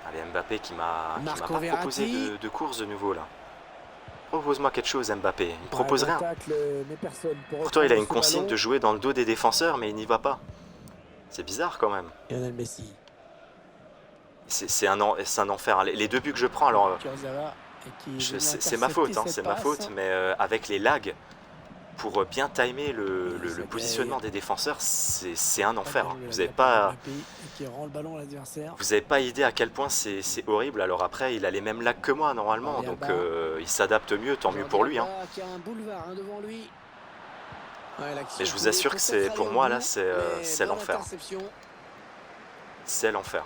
Allez Mbappé qui m'a Marco pas proposé Verratti. de course de nouveau là. Propose-moi quelque chose Mbappé, il me propose rien. Pourtant il a une consigne de jouer dans le dos des défenseurs mais il n'y va pas. C'est bizarre quand même. Lionel Messi. C'est un enfer. Hein. Les deux buts que je prends, alors Kurzawa, et qui est venu c'est ma faute, hein, intercepter c'est cette ma passe. faute, mais avec les lags, pour bien timer le Zagaye. positionnement des défenseurs, c'est un enfer. Hein. Pas Vous bien, n'avez pas... Mbappé, qui rend le ballon à l'adversaire. Vous n'avez pas idée à quel point c'est horrible. Alors après, il a les mêmes lags que moi normalement, Jordi donc Alba. il s'adapte mieux, tant mieux pour lui. Hein. Jordi Alba qui a un boulevard devant lui. Ouais, l'action Mais je vous pouvait assure que peut-être c'est aller pour au moi bout, là, c'est mais bonne l'enfer. interception. C'est l'enfer.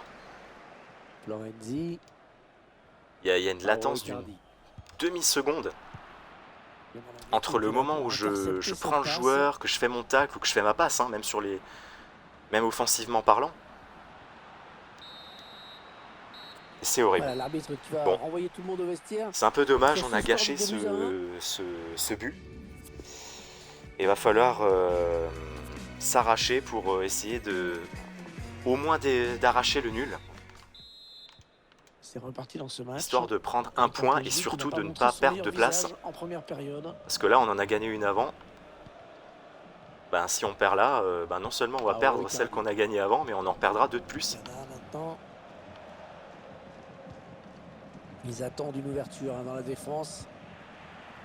Florenzi. Il y a une latence d'une demi-seconde entre le moment où je prends le joueur, que je fais mon tacle ou que je fais ma passe, hein, même offensivement parlant. Et c'est horrible. Voilà, l'arbitre qui va Bon. renvoyer tout le monde au vestiaire. C'est un peu dommage, Sur on a ce gâché score de 2 ce but. Il va falloir s'arracher pour essayer au moins d'arracher le nul, C'est reparti dans ce match. histoire de prendre un point et surtout de ne pas perdre de place. En première période. Parce que là, on en a gagné une avant. Ben, si on perd là, ben, non seulement on va perdre celle qu'on a gagnée avant, mais on en perdra deux de plus. Maintenant, ils attendent une ouverture dans la défense.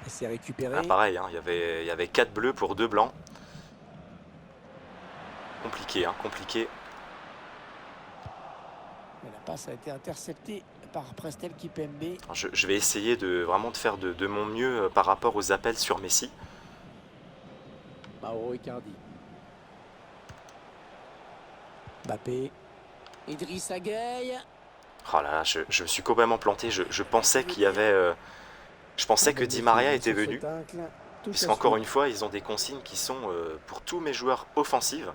Et c'est récupéré. Ah, pareil, hein, il y avait 4 bleus pour 2 blancs. Compliqué, hein, compliqué. Mais la passe a été interceptée par Prestel Kipembe. Je vais essayer vraiment de faire de mon mieux par rapport aux appels sur Messi. Mauro Icardi. Mbappé. Idrissa Gueye. Oh là là, je me suis complètement planté. Je pensais qu'il y avait... je pensais que Di Maria était venu. Puisqu'encore une fois, ils ont des consignes qui sont pour tous mes joueurs offensives.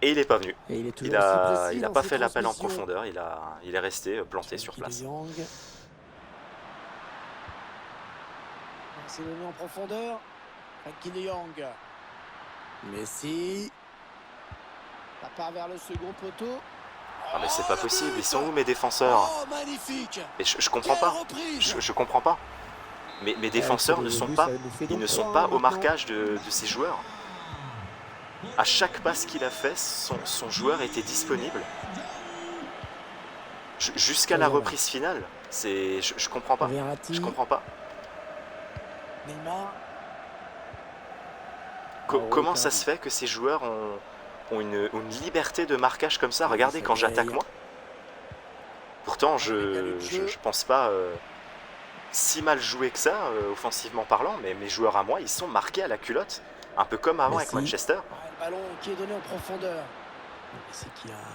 Et il n'est pas venu. Il a pas fait l'appel en profondeur. Il est resté planté sur place. C'est donné en profondeur. Frankie de Jong. Messi. Ça part vers le second poteau. Ah mais c'est pas possible, ils sont où mes défenseurs? Oh, magnifique. Et je comprends pas. Je comprends pas. Mes défenseurs ne sont pas, ils ne sont pas au marquage de ces joueurs. À chaque passe qu'il a fait, son joueur était disponible. Jusqu'à la reprise finale. Je comprends pas. Je comprends pas. Neymar. Comment ça se fait que ces joueurs ont une liberté de marquage comme ça? Regardez quand j'attaque moi. Pourtant, je pense pas si mal joué que ça, offensivement parlant, mais mes joueurs à moi, ils sont marqués à la culotte. Un peu comme avant avec Manchester. Le ballon qui est donné en profondeur.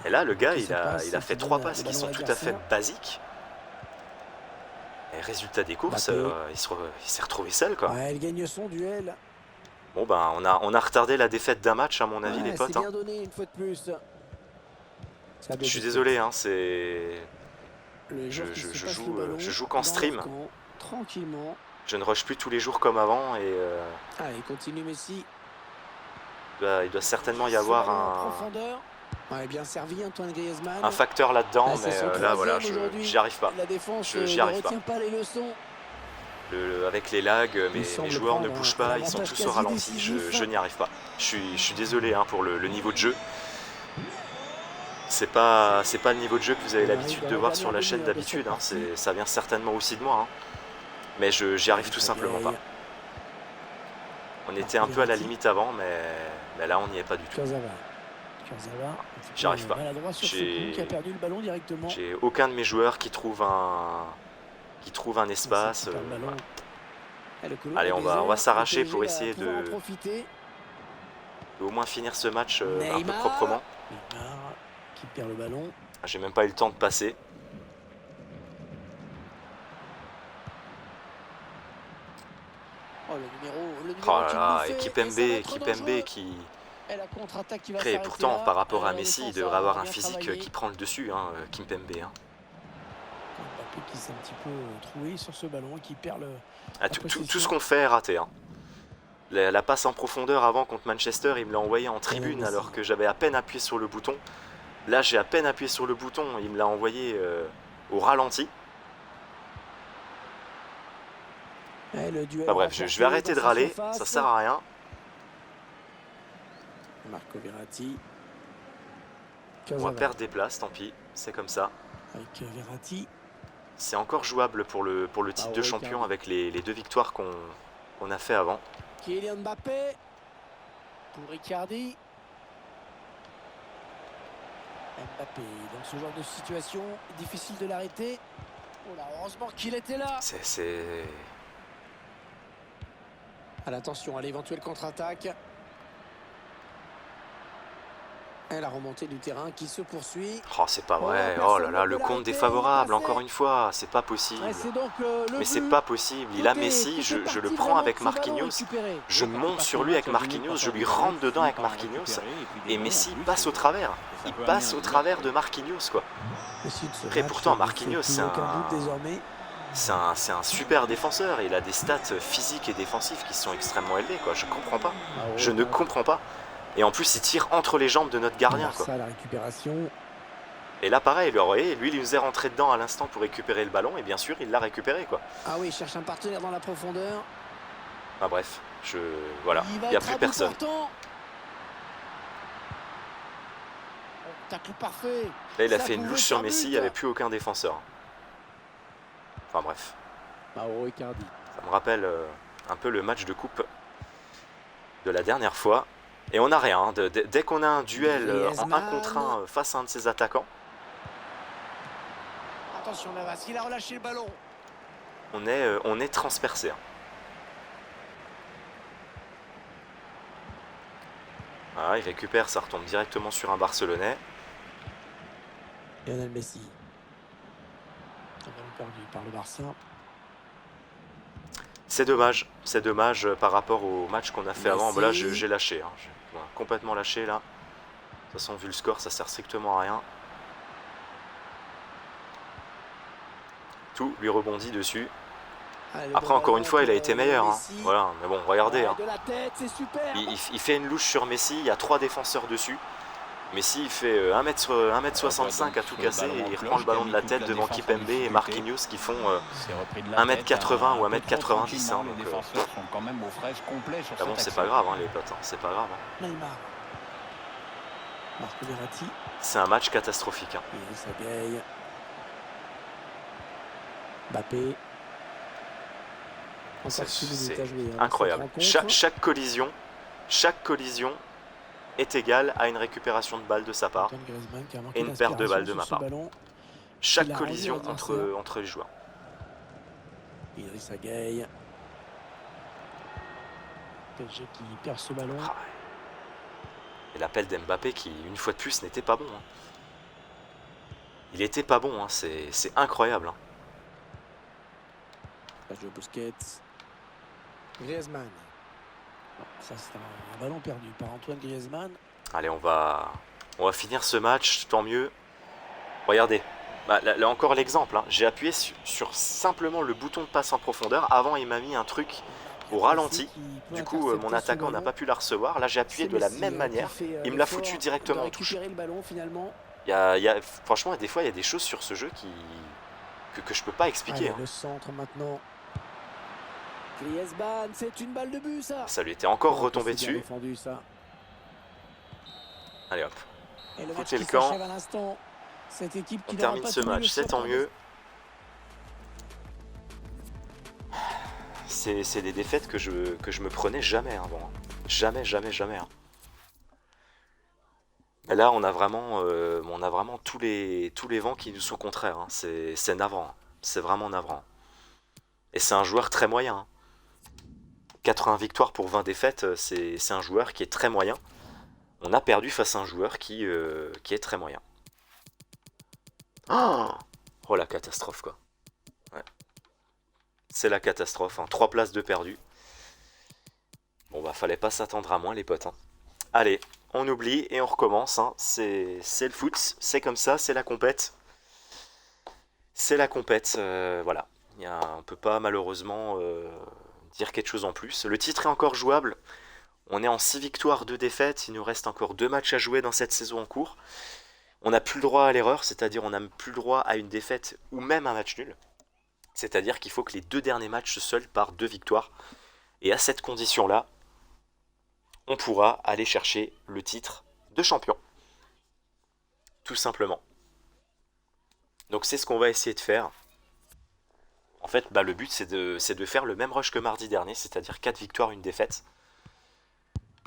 Et là, le gars, il a fait 3 passes qui sont tout à fait basiques. Et résultat des courses, il s'est retrouvé seul, quoi. Ouais, elle gagne son duel. Bon, ben, on a retardé la défaite d'un match, à mon avis, les potes. C'est bien donné une fois de plus. Je suis désolé, hein, c'est... Je joue qu'en stream. Tranquillement. Je ne rush plus tous les jours comme avant et Allez, continue Messi. il doit certainement y avoir bien servi Antoine Griezmann. un facteur là-dedans, mais là voilà, j'y arrive pas. La défense J'y arrive pas. pas les leçons. Avec les lags, mes joueurs ne bougent pas, ils sont tous au ralenti, je n'y arrive pas. Je suis désolé hein, pour le niveau de jeu. C'est pas le niveau de jeu que vous avez l'habitude de voir sur la chaîne d'habitude, hein. Ça vient certainement aussi de moi. Hein. Mais j'y arrive tout simplement pas. On était un peu à la limite avant, mais là on n'y est pas du tout. J'y arrive pas. J'ai aucun de mes joueurs qui trouve un espace. Allez, on va s'arracher pour essayer de au moins finir ce match un peu proprement. Qui perd le ballon. J'ai même pas eu le temps de passer. Oh, le numéro Oh là là, et Kipembe qui... Et pourtant, par rapport à Messi, il devrait avoir un physique qui prend le dessus, hein, Kimpembe. Hein. Mbappé qui s'est un petit peu troué sur ce ballon, qui perd le... Ah, tout ce qu'on fait est raté. Hein. La passe en profondeur avant contre Manchester, il me l'a envoyé en tribune alors que j'avais à peine appuyé sur le bouton. Là, j'ai à peine appuyé sur le bouton, il me l'a envoyé au ralenti. Enfin, bref, je vais arrêter de râler, ça sert à rien. Marco Verratti. On va perdre des places, tant pis, c'est comme ça. Avec Verratti. C'est encore jouable pour le titre de champion avec les 2 victoires qu'on a fait avant. Kylian Mbappé. Pour Icardi. Mbappé, dans ce genre de situation, difficile de l'arrêter. Oh là, heureusement qu'il était là. Attention à l'éventuelle contre-attaque. Et la remontée du terrain qui se poursuit. Oh, c'est pas vrai. Oh là là, le compte défavorable, encore une fois. C'est pas possible. Mais c'est pas possible. Il a Messi, je le prends avec Marquinhos. Je monte sur lui avec Marquinhos, je lui rentre dedans avec Marquinhos. Et Messi passe au travers. Il passe au travers de Marquinhos, quoi. Et pourtant, Marquinhos, c'est un super défenseur. Il a des stats physiques et défensifs qui sont extrêmement élevés, quoi. Je comprends pas. Je ne comprends pas. Et en plus, il tire entre les jambes de notre gardien, quoi. Ça, la récupération. Et là, pareil, lui, il nous est rentré dedans à l'instant pour récupérer le ballon. Et bien sûr, il l'a récupéré, quoi. Ah oui, il cherche un partenaire dans la profondeur. Enfin bref, voilà, il n'y a plus personne. Tacle parfait. Là, il a Ça fait une pouvait louche sur faire Messi, il but. n'y avait plus aucun défenseur. Enfin bref, Mauro Icardi. ça me rappelle un peu le match de coupe de la dernière fois. Et on n'a rien, hein. Dès qu'on a un duel en 1 contre 1 face à un de ses attaquants, Attention Navas, il a relâché le ballon. on est transpercé. Hein. Voilà, il récupère, ça retombe directement sur un Barcelonais. Lionel Messi. Un ballon perdu par le Barça. C'est dommage par rapport au match qu'on a fait avant. Bon, là, Messi. j'ai lâché, hein. J'ai complètement lâché là. De toute façon, vu le score, ça sert strictement à rien. Tout lui rebondit dessus. Allez, le Après, bon encore une ballon fois, il a pour, été meilleur. Hein. Messi. Voilà, mais bon, regardez. Ouais, Hein. de la tête, c'est super. Il fait une louche sur Messi, il y a 3 défenseurs dessus. Messi, il fait 1m65 à tout casser et il reprend le ballon de la tête devant Kipembe et Marquinhos qui font 1m80 ou 1m90. Hein, Les donc, défenseurs sont quand même aux fraises complets sur ah bon, cette c'est action. pas grave, hein, les potes, hein, c'est pas grave. Hein. Neymar. Marco Verratti. C'est un match catastrophique. Hein. Idrissa Gueye. Mbappé. Encore C'est 6 minutes à jouer, hein, dans incroyable. cette rencontre. Chaque collision est égale à une récupération de balle de sa part. Antoine Griezmann qui a manqué Et une perte de balle de d'inspiration ma sur ce part. ballon. Chaque Il a rendu collision l'adversaire. entre les joueurs. Idrissa Gueye. PSG qui perd ce ballon. Ah ouais. Et l'appel d'Mbappé qui, une fois de plus, n'était pas bon. Hein. Il était pas bon, hein. C'est incroyable. Hein. Sergio Busquets. Griezmann. Non, ça c'est un ballon perdu par Antoine Griezmann. Allez, on va finir ce match, tant mieux. Regardez, bah, là encore l'exemple. Hein. J'ai appuyé sur simplement le bouton de passe en profondeur. Avant, il m'a mis un truc au ralenti. Du coup, mon attaquant n'a pas pu la recevoir. Là, j'ai appuyé de la même manière. Il me l'a foutu directement en touche. Le ballon finalement. Franchement, des fois, il y a des choses sur ce jeu que je peux pas expliquer. Allez, Hein. le centre maintenant. Griezmann, c'est une balle de but ça. Ça lui était encore Oh, retombé c'est bien dessus. défendu, ça. Allez hop, Et le match foutez qui le camp. s'achève à l'instant. Cette équipe qui On n'aura termine pas ce tenu le match, c'est choc tant en mieux. C'est des défaites que je me prenais jamais avant. Jamais. Hein. Et là, on a vraiment tous les vents qui nous sont contraires. Hein. C'est navrant. C'est vraiment navrant. Et c'est un joueur très moyen. Hein. 80 victoires pour 20 défaites, c'est un joueur qui est très moyen. On a perdu face à un joueur qui est très moyen. Oh la catastrophe quoi. Ouais. C'est la catastrophe. Hein. 3 places de perdu. Bon bah fallait pas s'attendre à moins les potes. Hein. Allez, on oublie et on recommence. Hein. C'est le foot, c'est comme ça, c'est la compète. C'est la compète, voilà. On peut pas malheureusement dire quelque chose en plus. Le titre est encore jouable. On est en 6 victoires, 2 défaites. Il nous reste encore 2 matchs à jouer dans cette saison en cours. On n'a plus le droit à l'erreur, c'est-à-dire on n'a plus le droit à une défaite ou même un match nul. C'est-à-dire qu'il faut que les 2 derniers matchs se soldent par 2 victoires. Et à cette condition-là, on pourra aller chercher le titre de champion. Tout simplement. Donc c'est ce qu'on va essayer de faire. En fait, le but c'est de faire le même rush que mardi dernier, c'est-à-dire 4 victoires, 1 défaite.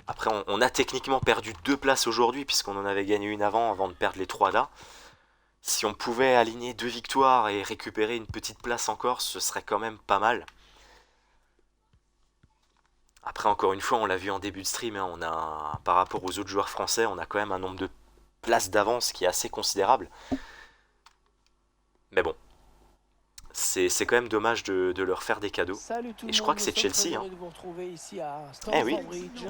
Après, on a techniquement perdu 2 places aujourd'hui, puisqu'on en avait gagné une avant de perdre les 3 là. Si on pouvait aligner 2 victoires et récupérer une petite place encore, ce serait quand même pas mal. Après, encore une fois, on l'a vu en début de stream, hein, par rapport aux autres joueurs français, on a quand même un nombre de places d'avance qui est assez considérable. Mais bon, c'est quand même dommage de leur faire des cadeaux. Salut tout le Et je monde, crois que nous c'est sommes Chelsea. très Hein. heureux de vous retrouver ici à Eh oui. Stamford Bridge.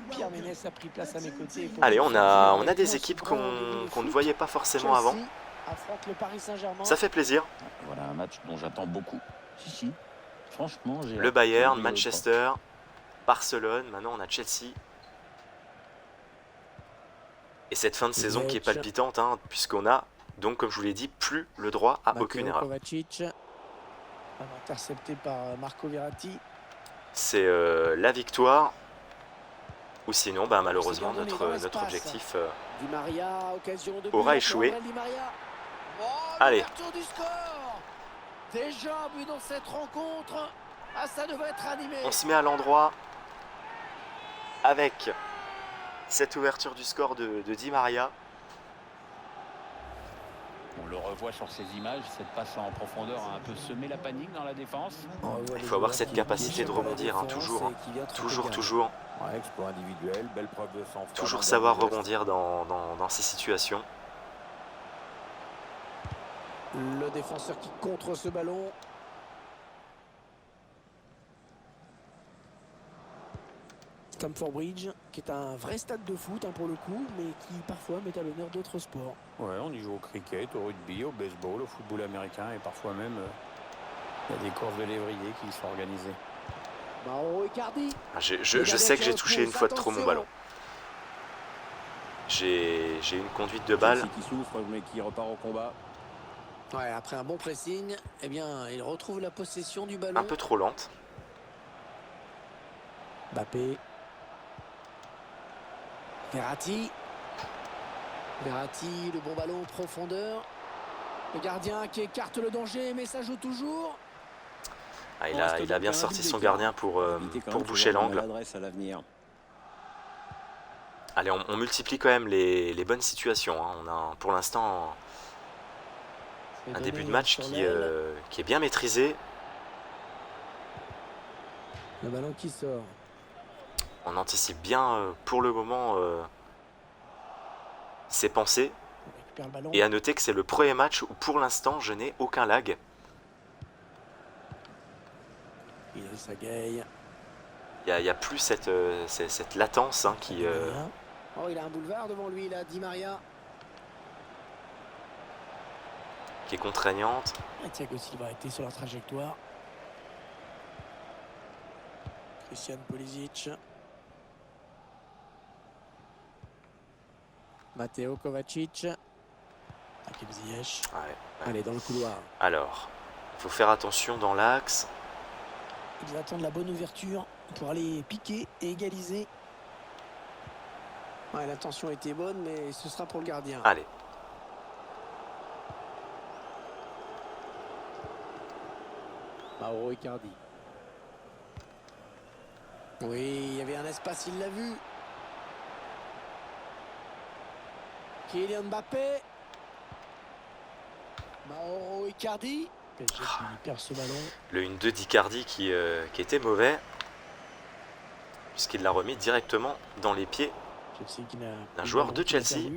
Pierre Ménès a pris place à mes côtés. Allez, on a des équipes qu'on ne voyait pas forcément avant. Affronte le Paris Saint-Germain. Ça fait plaisir. Voilà un match dont j'attends beaucoup. Si. Franchement, j'ai Le Bayern, Manchester, Barcelone, maintenant on a Chelsea. Et cette fin de saison qui est Ziyech. palpitante, hein, puisqu'on a, donc comme je vous l'ai dit, plus le droit à aucune Matteo erreur. Kovacic. Intercepté par Marco Verratti. C'est la victoire, ou sinon, bah, malheureusement, gardonné notre, dans notre l'espace. objectif Di Maria, occasion de aura but échoué. pour Angel Di Maria. Oh, Allez. l'ouverture du score. Déjà un but dans cette rencontre. Ah, ça devrait être animé. On se met à l'endroit avec cette ouverture du score de Di Maria. On le revoit sur ces images, cette passe en profondeur a un peu semé la panique dans la défense. Il faut avoir cette capacité de rebondir, hein, toujours, toujours. Ouais, exploit individuel, belle preuve de sang-froid. Toujours savoir rebondir dans ces situations. Le défenseur qui contre ce ballon. Stamford Bridge, qui est un vrai stade de foot, hein, pour le coup, mais qui parfois met à l'honneur d'autres sports. Ouais, on y joue au cricket, au rugby, au baseball, au football américain et parfois même il y a des courses de lévriers qui sont organisées. Mauro Icardi. Ah, je sais que j'ai touché une fois de trop mon ballon. J'ai une conduite de balle. Chelsea qui souffre mais qui repart au combat. Ouais, après un bon pressing, eh bien, il retrouve la possession du ballon. Un peu trop lente. Mbappé. Verratti. Verratti, le bon ballon en profondeur. Le gardien qui écarte le danger, mais ça joue toujours. Ah, il a bien sorti son gardien pour boucher l'angle. À l'avenir. Allez, on multiplie quand même les bonnes situations, hein. On a pour l'instant un début de match qui est bien maîtrisé. Le ballon qui sort. On anticipe bien pour le moment ses pensées. On récupère le ballon. Et à noter que c'est le premier match où pour l'instant je n'ai aucun lag. Idrissa Gueye. Il y a plus cette latence, hein, qui Oh, il a un boulevard devant lui, là, Di Maria. est contraignante. Et Thiago Silva était sur la trajectoire. Christian Pulisic. Matteo Kovacic. Hakim Ziyech. Ouais. Allez, dans le couloir. Alors, il faut faire attention dans l'axe. Ils attendent la bonne ouverture pour aller piquer et égaliser. Ouais, l'intention était bonne, mais ce sera pour le gardien. Allez. Mauro Icardi. Oui, il y avait un espace, il l'a vu. Kylian Mbappé. Mauro Icardi. PSG qui perd ce ballon. Le 1-2 d'Icardi qui était mauvais, puisqu'il l'a remis directement dans les pieds Chelsea qui n'a d'un joueur de Chelsea.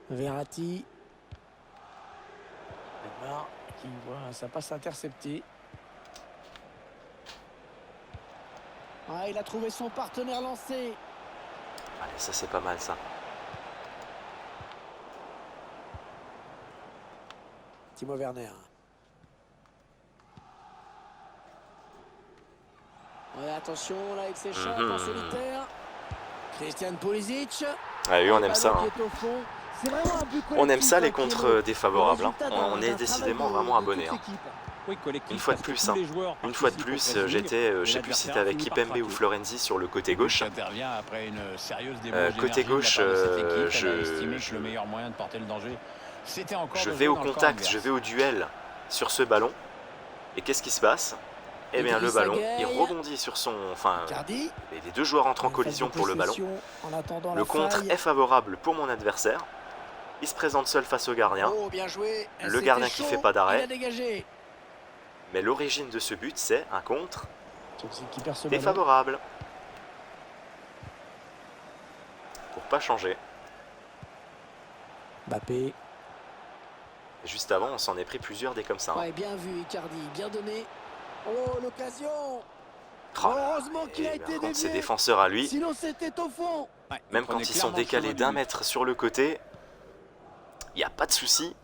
Verratti. Neymar qui voit sa passe interceptée. Ah, il a trouvé son partenaire lancé. Allez, ça c'est pas mal ça. Timo Werner. Ouais, attention là avec ses chocs en solitaire. Christian Pulisic. Ah oui, on aime ça, hein. On aime ça les contres défavorables, hein. On est décidément vraiment abonnés, hein. Oui, collectif, Une fois de parce que plus, tous hein. les joueurs Une fois de participent au plus, pressing, j'étais, et je sais plus si c'était l'adversaire avec finit Kipembe par ou craquer. Florenzi sur le côté gauche. Qui intervient après une sérieuse Côté gauche, Elle a estimé je- que le meilleur moyen de porter le danger, c'était encore Je de vais jouer au dans le camp contact, adverse. je vais au duel sur ce ballon. Et qu'est-ce qui se passe? Eh bien, le Idrissa ballon, il Gueye. rebondit sur son... Enfin, Icardi. les deux joueurs entrent en collision pour le ballon. En attendant Le la contre faille. est favorable pour mon adversaire. Il se présente seul face au gardien. Oh, bien joué. Le C'était gardien qui chaud, fait pas d'arrêt. Il a dégagé. Mais l'origine de ce but, c'est un contre Chelsea qui perd ce ballon. défavorable. Pour pas changer. Mbappé. Et juste avant, on s'en est pris plusieurs des comme ça, hein. Ouais, bien vu Icardi, bien donné. Oh, l'occasion. Oh là, Heureusement qu'il a et été par contre, ses dévié. défenseurs à lui, Sinon c'était au fond. Ouais, même il quand prenait ils sont clairement le décalés chemin d'un du but. mètre sur le côté, il n'y a pas de souci.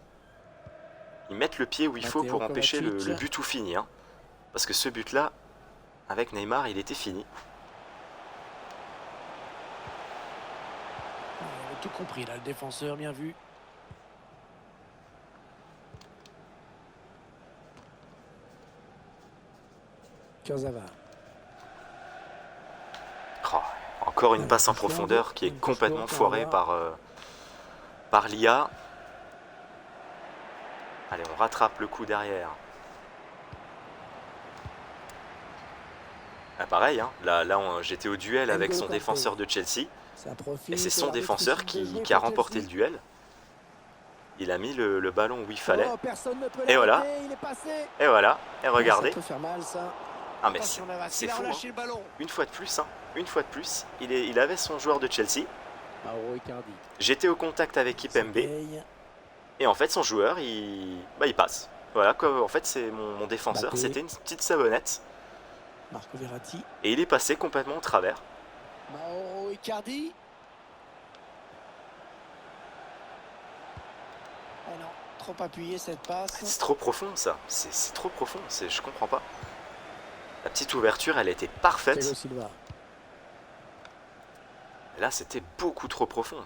Ils mettent le pied où il faut Matteo pour empêcher le Kovacic. but tout fini, hein. Parce que ce but-là, avec Neymar, il était fini. Il avait tout compris là, le défenseur, bien vu. Kurzawa. Oh, encore une Ouais, passe en touche longue, profondeur qui est une touche complètement courte, on va foirée voir. par l'IA. Allez, on rattrape le coup derrière. Ah, pareil, hein. Là j'étais au duel avec N'Golo son Kanté. défenseur de Chelsea. Ça profite Et c'est de son l'arbitre défenseur décide de jouer qui a pour remporté le Chelsea. duel. Il a mis le ballon où il fallait. Oh, personne ne peut Et voilà. l'arrêter, il est passé. Et voilà. Et Ça regardez. peut faire mal, ça. Ah mais Attention, Navas, c'est il a fou. relâché Hein. le ballon. Une fois de plus, hein. Une fois de plus. Il avait son joueur de Chelsea. Mauro Icardi. J'étais au contact avec Kipembe. Paye. Et en fait, son joueur, il passe. Voilà, comme, en fait, c'est mon défenseur. Mbappé. C'était une petite savonnette. Marco Verratti. Et il est passé complètement au travers. Mauro Icardi. Oh non, trop appuyé cette passe. C'est trop profond, ça. C'est trop profond. Je comprends pas. La petite ouverture, elle était parfaite. Thiago Silva. Et là, c'était beaucoup trop profond.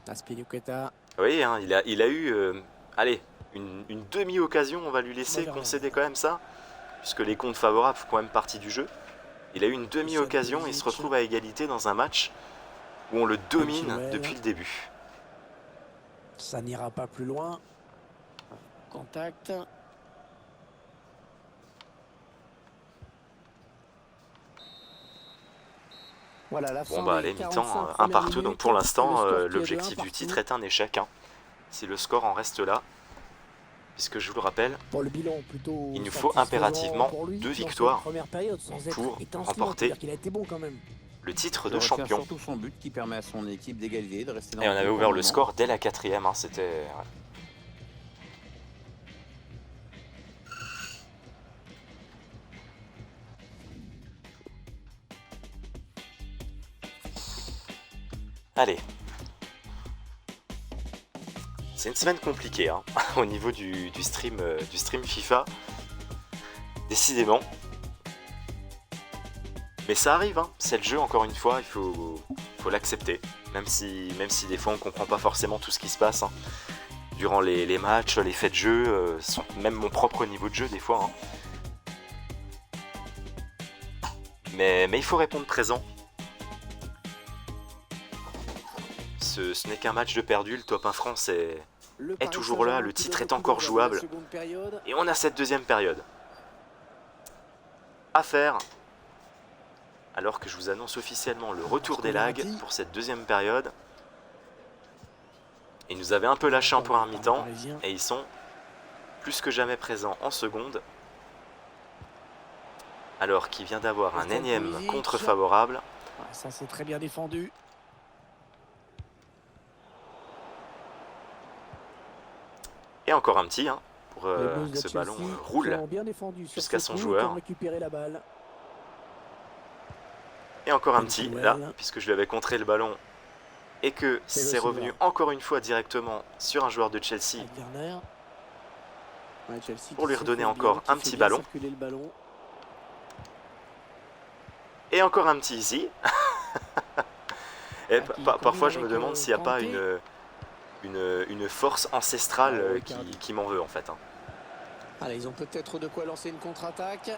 Azpilicueta. Vous voyez, hein, il a eu, allez, une demi-occasion, on va lui laisser concéder quand même ça, puisque les comptes favorables font quand même partie du jeu. Il a eu une demi-occasion et il se retrouve à égalité dans un match où on le domine depuis le début. Ça n'ira pas plus loin. Contact. Voilà la fin. Bon bah allez, des mi-temps, 45 un premières partout, donc minutes. pour C'est l'instant, le score qui est de l'objectif 1 du titre partout. est un échec, hein, si le score en reste là, puisque je vous le rappelle, Pour le bilan plutôt il nous faut satisfaisant impérativement pour lui 2 dans cette victoires première période, sans être pour étincelant, remporter c'est-à-dire qu'il a été bon quand même. le titre Je de retiens champion. surtout son but qui permet à son équipe d'égaliser, de rester dans Et on le avait jeu ouvert pour le moment. score dès la 4e, hein, c'était... ouais. Allez. C'est une semaine compliquée, hein, au niveau du stream FIFA. Décidément. Mais ça arrive, hein. C'est le jeu, encore une fois, il faut l'accepter. Même si des fois on comprend pas forcément tout ce qui se passe, hein. Durant les matchs, les faits de jeu, même mon propre niveau de jeu des fois. Hein. Mais il faut répondre présent. Ce n'est qu'un match de perdu, le top 1 France est toujours là, le titre est encore jouable. Et on a cette deuxième période à faire. Alors que je vous annonce officiellement le retour des lags pour cette deuxième période. Ils nous avaient un peu lâché en première mi-temps et ils sont plus que jamais présents en seconde. Alors qu'il vient d'avoir un énième contre favorable. Ça c'est très bien défendu. Et encore un petit, hein, pour que ce ballon roule jusqu'à son joueur. Et encore un petit, là, puisque je lui avais contré le ballon et que c'est revenu encore une fois directement sur un joueur de Chelsea pour lui redonner encore un petit ballon. Et encore un petit ici. Et parfois je me demande s'il n'y a pas une force ancestrale qui m'en veut en fait. Hein. Allez, ils ont peut-être de quoi lancer une contre-attaque.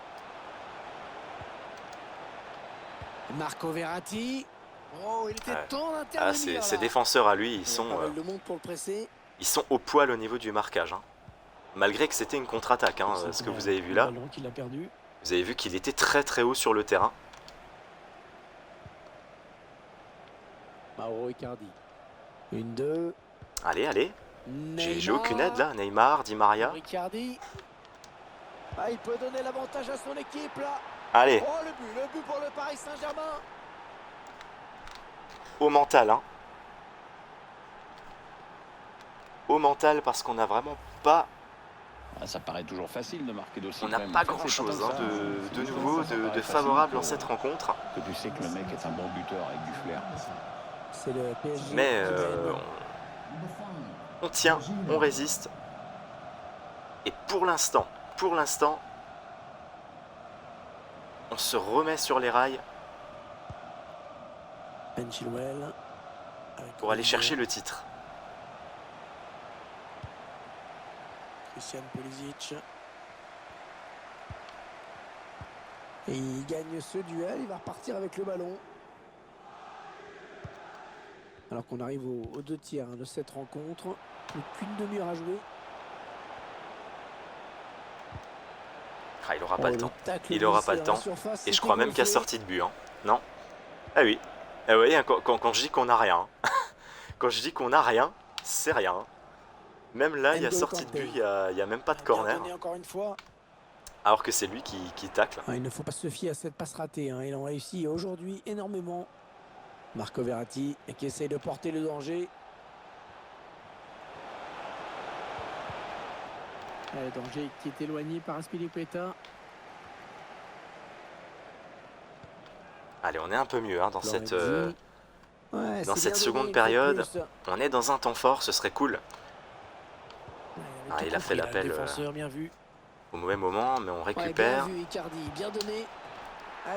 Marco Verratti. Oh, il était temps d'intervenir. Ses défenseurs à lui, ils sont au poil au niveau du marquage. Hein. Malgré que c'était une contre-attaque, hein, ce que vous avez vu là. Vous avez vu qu'il était très très haut sur le terrain. Mauro Icardi. 1-2. Allez. J'ai aucune aide là. Neymar, Di Maria. Icardi. Ah, il peut donner l'avantage à son équipe là. Allez. Oh, le but pour le Paris Saint-Germain. Au mental, hein. Au mental parce qu'on n'a vraiment pas... Ça paraît toujours facile de marquer d'aussi. On n'a pas grand-chose hein, de nouveau, de favorable dans cette rencontre. Que tu sais que le mec est un bon buteur avec du flair. C'est le PSG. Mais on tient, on résiste. Et pour l'instant, On se remet sur les rails Ben Chilwell. pour aller chercher le titre. Christian Pulisic. Et il gagne ce duel, il va repartir avec le ballon. Alors qu'on arrive aux 2 tiers de cette rencontre. Plus qu'une demi-heure à jouer. Ah, il n'aura pas le temps. tacle Il n'aura glissé pas le dans la temps. surface, Et je c'était crois même qu'il y a gonflé. sortie de but. Hein. Non? Ah oui. Ah oui, hein, quand je dis qu'on n'a rien. Quand je dis qu'on n'a rien, c'est rien. Hein. Même là, il y a N'Golo sortie de Kanté. but, il y a même pas de Bien corner. donné encore une fois. Alors que c'est lui qui tacle. Il ne faut pas se fier à cette passe ratée. Il en réussit aujourd'hui énormément. Marco Verratti qui essaye de porter le danger. Le danger qui est éloigné par Azpilicueta. Allez, on est un peu mieux hein, dans cette cette seconde période. On est dans un temps fort, ce serait cool. Il a fait l'appel bien vu. au mauvais moment, mais on Ouais, récupère. bien vu, Icardi, bien donné.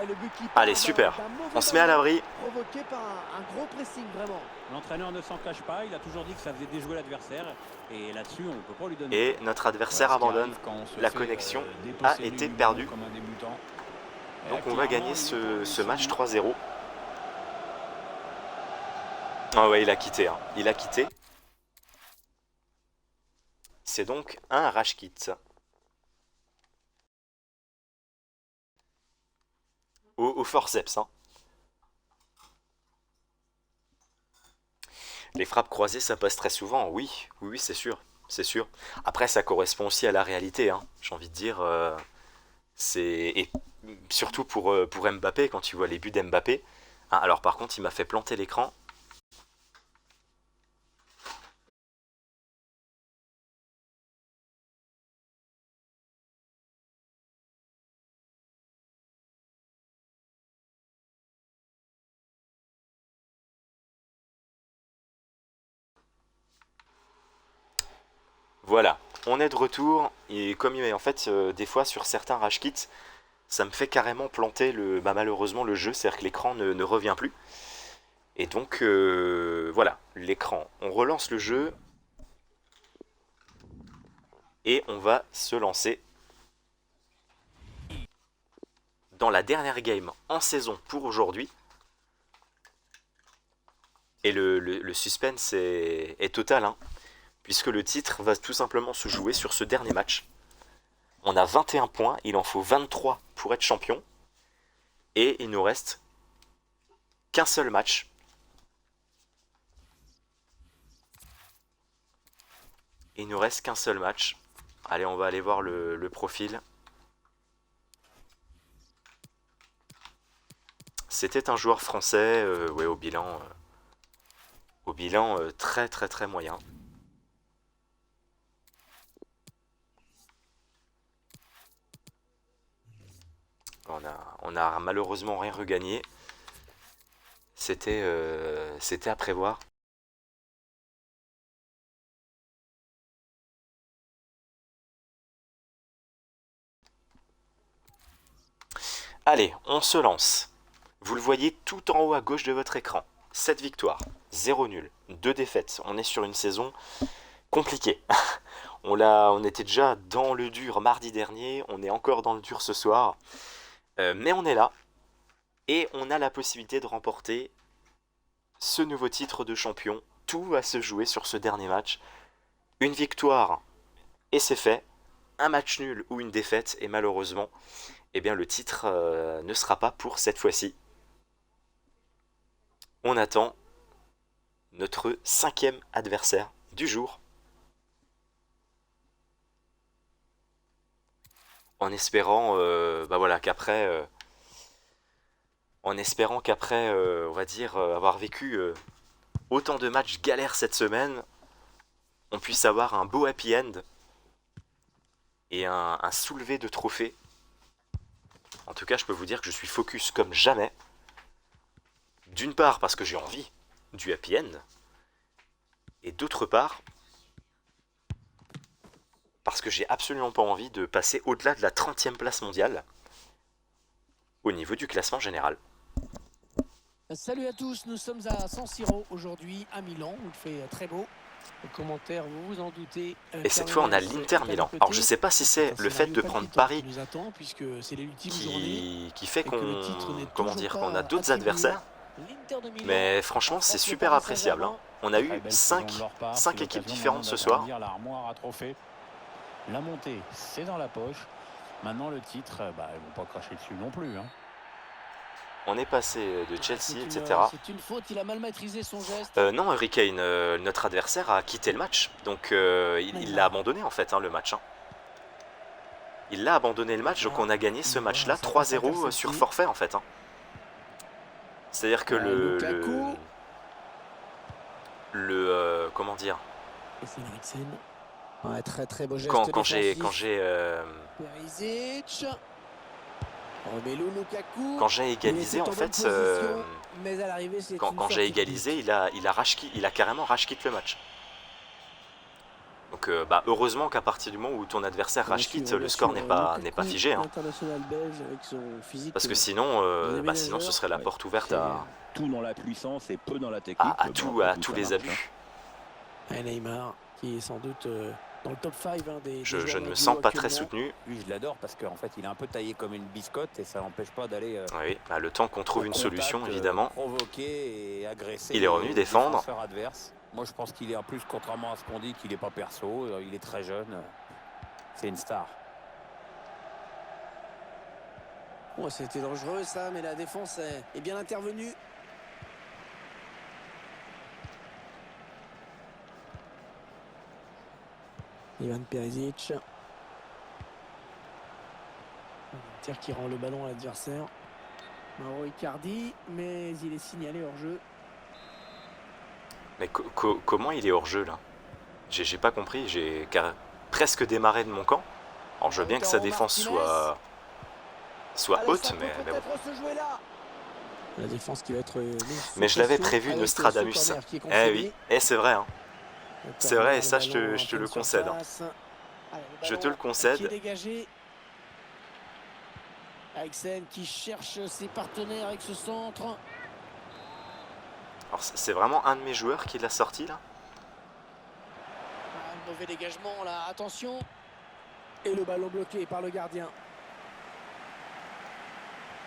Le but qui Allez, part super. d'un mauvais On se met à ballon l'abri. provoqué par un gros pressing, vraiment. L'entraîneur ne s'en cache pas, il a toujours dit que ça faisait déjouer l'adversaire. Et là-dessus, on ne peut pas lui donner. Et notre adversaire abandonne. La connexion a été perdue. Donc on va gagner ce match 3-0. Ah ouais, il a quitté. Hein. Il a quitté. C'est donc un rage kit. Au forceps. Hein. Les frappes croisées, ça passe très souvent. Oui, oui, c'est sûr. C'est sûr. Après, ça correspond aussi à la réalité. Hein. J'ai envie de dire. Et surtout pour Mbappé, quand tu vois les buts d'Mbappé. Hein, alors par contre, il m'a fait planter l'écran. Voilà, on est de retour. Et comme en fait, des fois sur certains rage kits, ça me fait carrément planter malheureusement le jeu, c'est-à-dire que l'écran ne revient plus. Et donc voilà, l'écran. On relance le jeu et on va se lancer dans la dernière game en saison pour aujourd'hui. Et le suspense est total, hein, puisque le titre va tout simplement se jouer sur ce dernier match. On a 21 points, il en faut 23 pour être champion. Et il nous reste qu'un seul match. Il nous reste qu'un seul match. Allez, on va aller voir le profil. C'était un joueur français, ouais, au bilan très très très moyen. On a malheureusement rien regagné. C'était à prévoir. Allez, on se lance. Vous le voyez tout en haut à gauche de votre écran. 7 victoires, 0 nul, 2 défaites. On est sur une saison compliquée. On était déjà dans le dur mardi dernier, on est encore dans le dur ce soir. Mais on est là. Et on a la possibilité de remporter ce nouveau titre de champion. Tout va se jouer sur ce dernier match. Une victoire et c'est fait. Un match nul ou une défaite et malheureusement, eh bien, le titre ne sera pas pour cette fois-ci. On attend notre 5e adversaire du jour. En espérant qu'après, on va dire, avoir vécu autant de matchs galères cette semaine, on puisse avoir un beau happy end et un soulevé de trophées. En tout cas, je peux vous dire que je suis focus comme jamais. D'une part parce que j'ai envie du happy end, et d'autre part parce que j'ai absolument pas envie de passer au-delà de la 30e place mondiale. au niveau du classement général. Salut à tous, nous sommes à San Siro aujourd'hui, à Milan, où il fait très beau. Les commentaires, vous vous en doutez. Et cette fois, on a l'Inter Milan. Alors, je sais pas si c'est le fait de prendre Paris qui fait qu'on a d'autres adversaires. Mais franchement, c'est super appréciable. Hein. On a eu 5 équipes différentes ce soir. L'armoire à trophées. La montée, c'est dans la poche. Maintenant, le titre, ils vont pas cracher dessus non plus. Hein. On est passé de Chelsea, etc. C'est une faute, il a mal maîtrisé son geste. Non, Harry Kane, notre adversaire a quitté le match. Donc il l'a abandonné en fait, hein, le match. Hein. Il l'a abandonné le match, donc on a gagné ce match-là 3-0 sur forfait en fait. Hein. C'est-à-dire que comment dire, Ouais, très beau geste quand j'ai Perisic. Romelu Lukaku. quand j'ai égalisé en fait, Mais à l'arrivée, c'est quand j'ai égalisé, il a carrément rage-quit le match. Donc heureusement qu'à partir du moment où ton adversaire rage-quit, le score n'est pas figé. Hein. Parce que sinon, sinon ce serait la porte ouverte à tout dans la puissance et peu dans la technique. à tous les abus. Et Neymar, qui est sans doute dans le top 5 des Je joueurs ne me mondiaux sens pas très actuellement. soutenu. Lui, je l'adore parce qu'en fait, il est un peu taillé comme une biscotte et ça n'empêche pas d'aller Oui, le temps qu'on trouve au une contact, solution, évidemment. provoquer et agresser. Il est revenu les défendre. défenseurs adverses. Moi, je pense qu'il est en plus, contrairement à ce qu'on dit, qu'il n'est pas perso. Il est très jeune. C'est une star. Oh, c'était dangereux ça, mais la défense est bien intervenue. Ivan Perisic. Inter qui rend le ballon à l'adversaire. Mauro Icardi, mais il est signalé hors jeu. Mais comment il est hors jeu là? J'ai pas compris, j'ai presque démarré de mon camp. Alors je veux bien que sa défense soit haute, mais bon. La défense qui va être Mais je l'avais prévu, Nostradamus. Eh oui, c'est vrai. Hein. C'est vrai, et ça je te le concède. Hein. Je te le concède. Eriksen qui cherche ses partenaires avec ce centre. Alors c'est vraiment un de mes joueurs qui l'a sorti là. Un mauvais dégagement là, attention. Et le ballon bloqué par le gardien.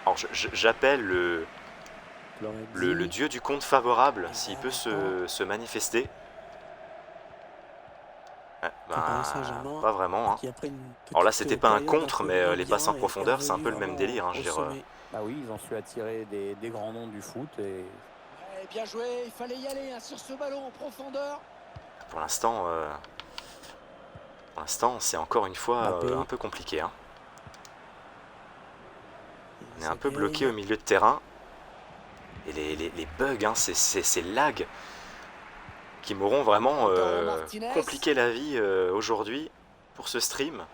Alors j'appelle le dieu du compte favorable, s'il peut se manifester. Pas vraiment. Hein. Alors là, c'était pas un contre, mais les passes en profondeur, c'est un peu le même délire. Hein, je veux dire. Ah oui, ils ont su attirer des grands noms du foot. Et bien joué, il fallait y aller sur ce ballon en profondeur. Pour l'instant, c'est encore une fois un peu compliqué. Hein. On est un peu bloqué au milieu de terrain. Et les bugs, hein, ces lags qui m'auront vraiment compliqué la vie aujourd'hui pour ce stream,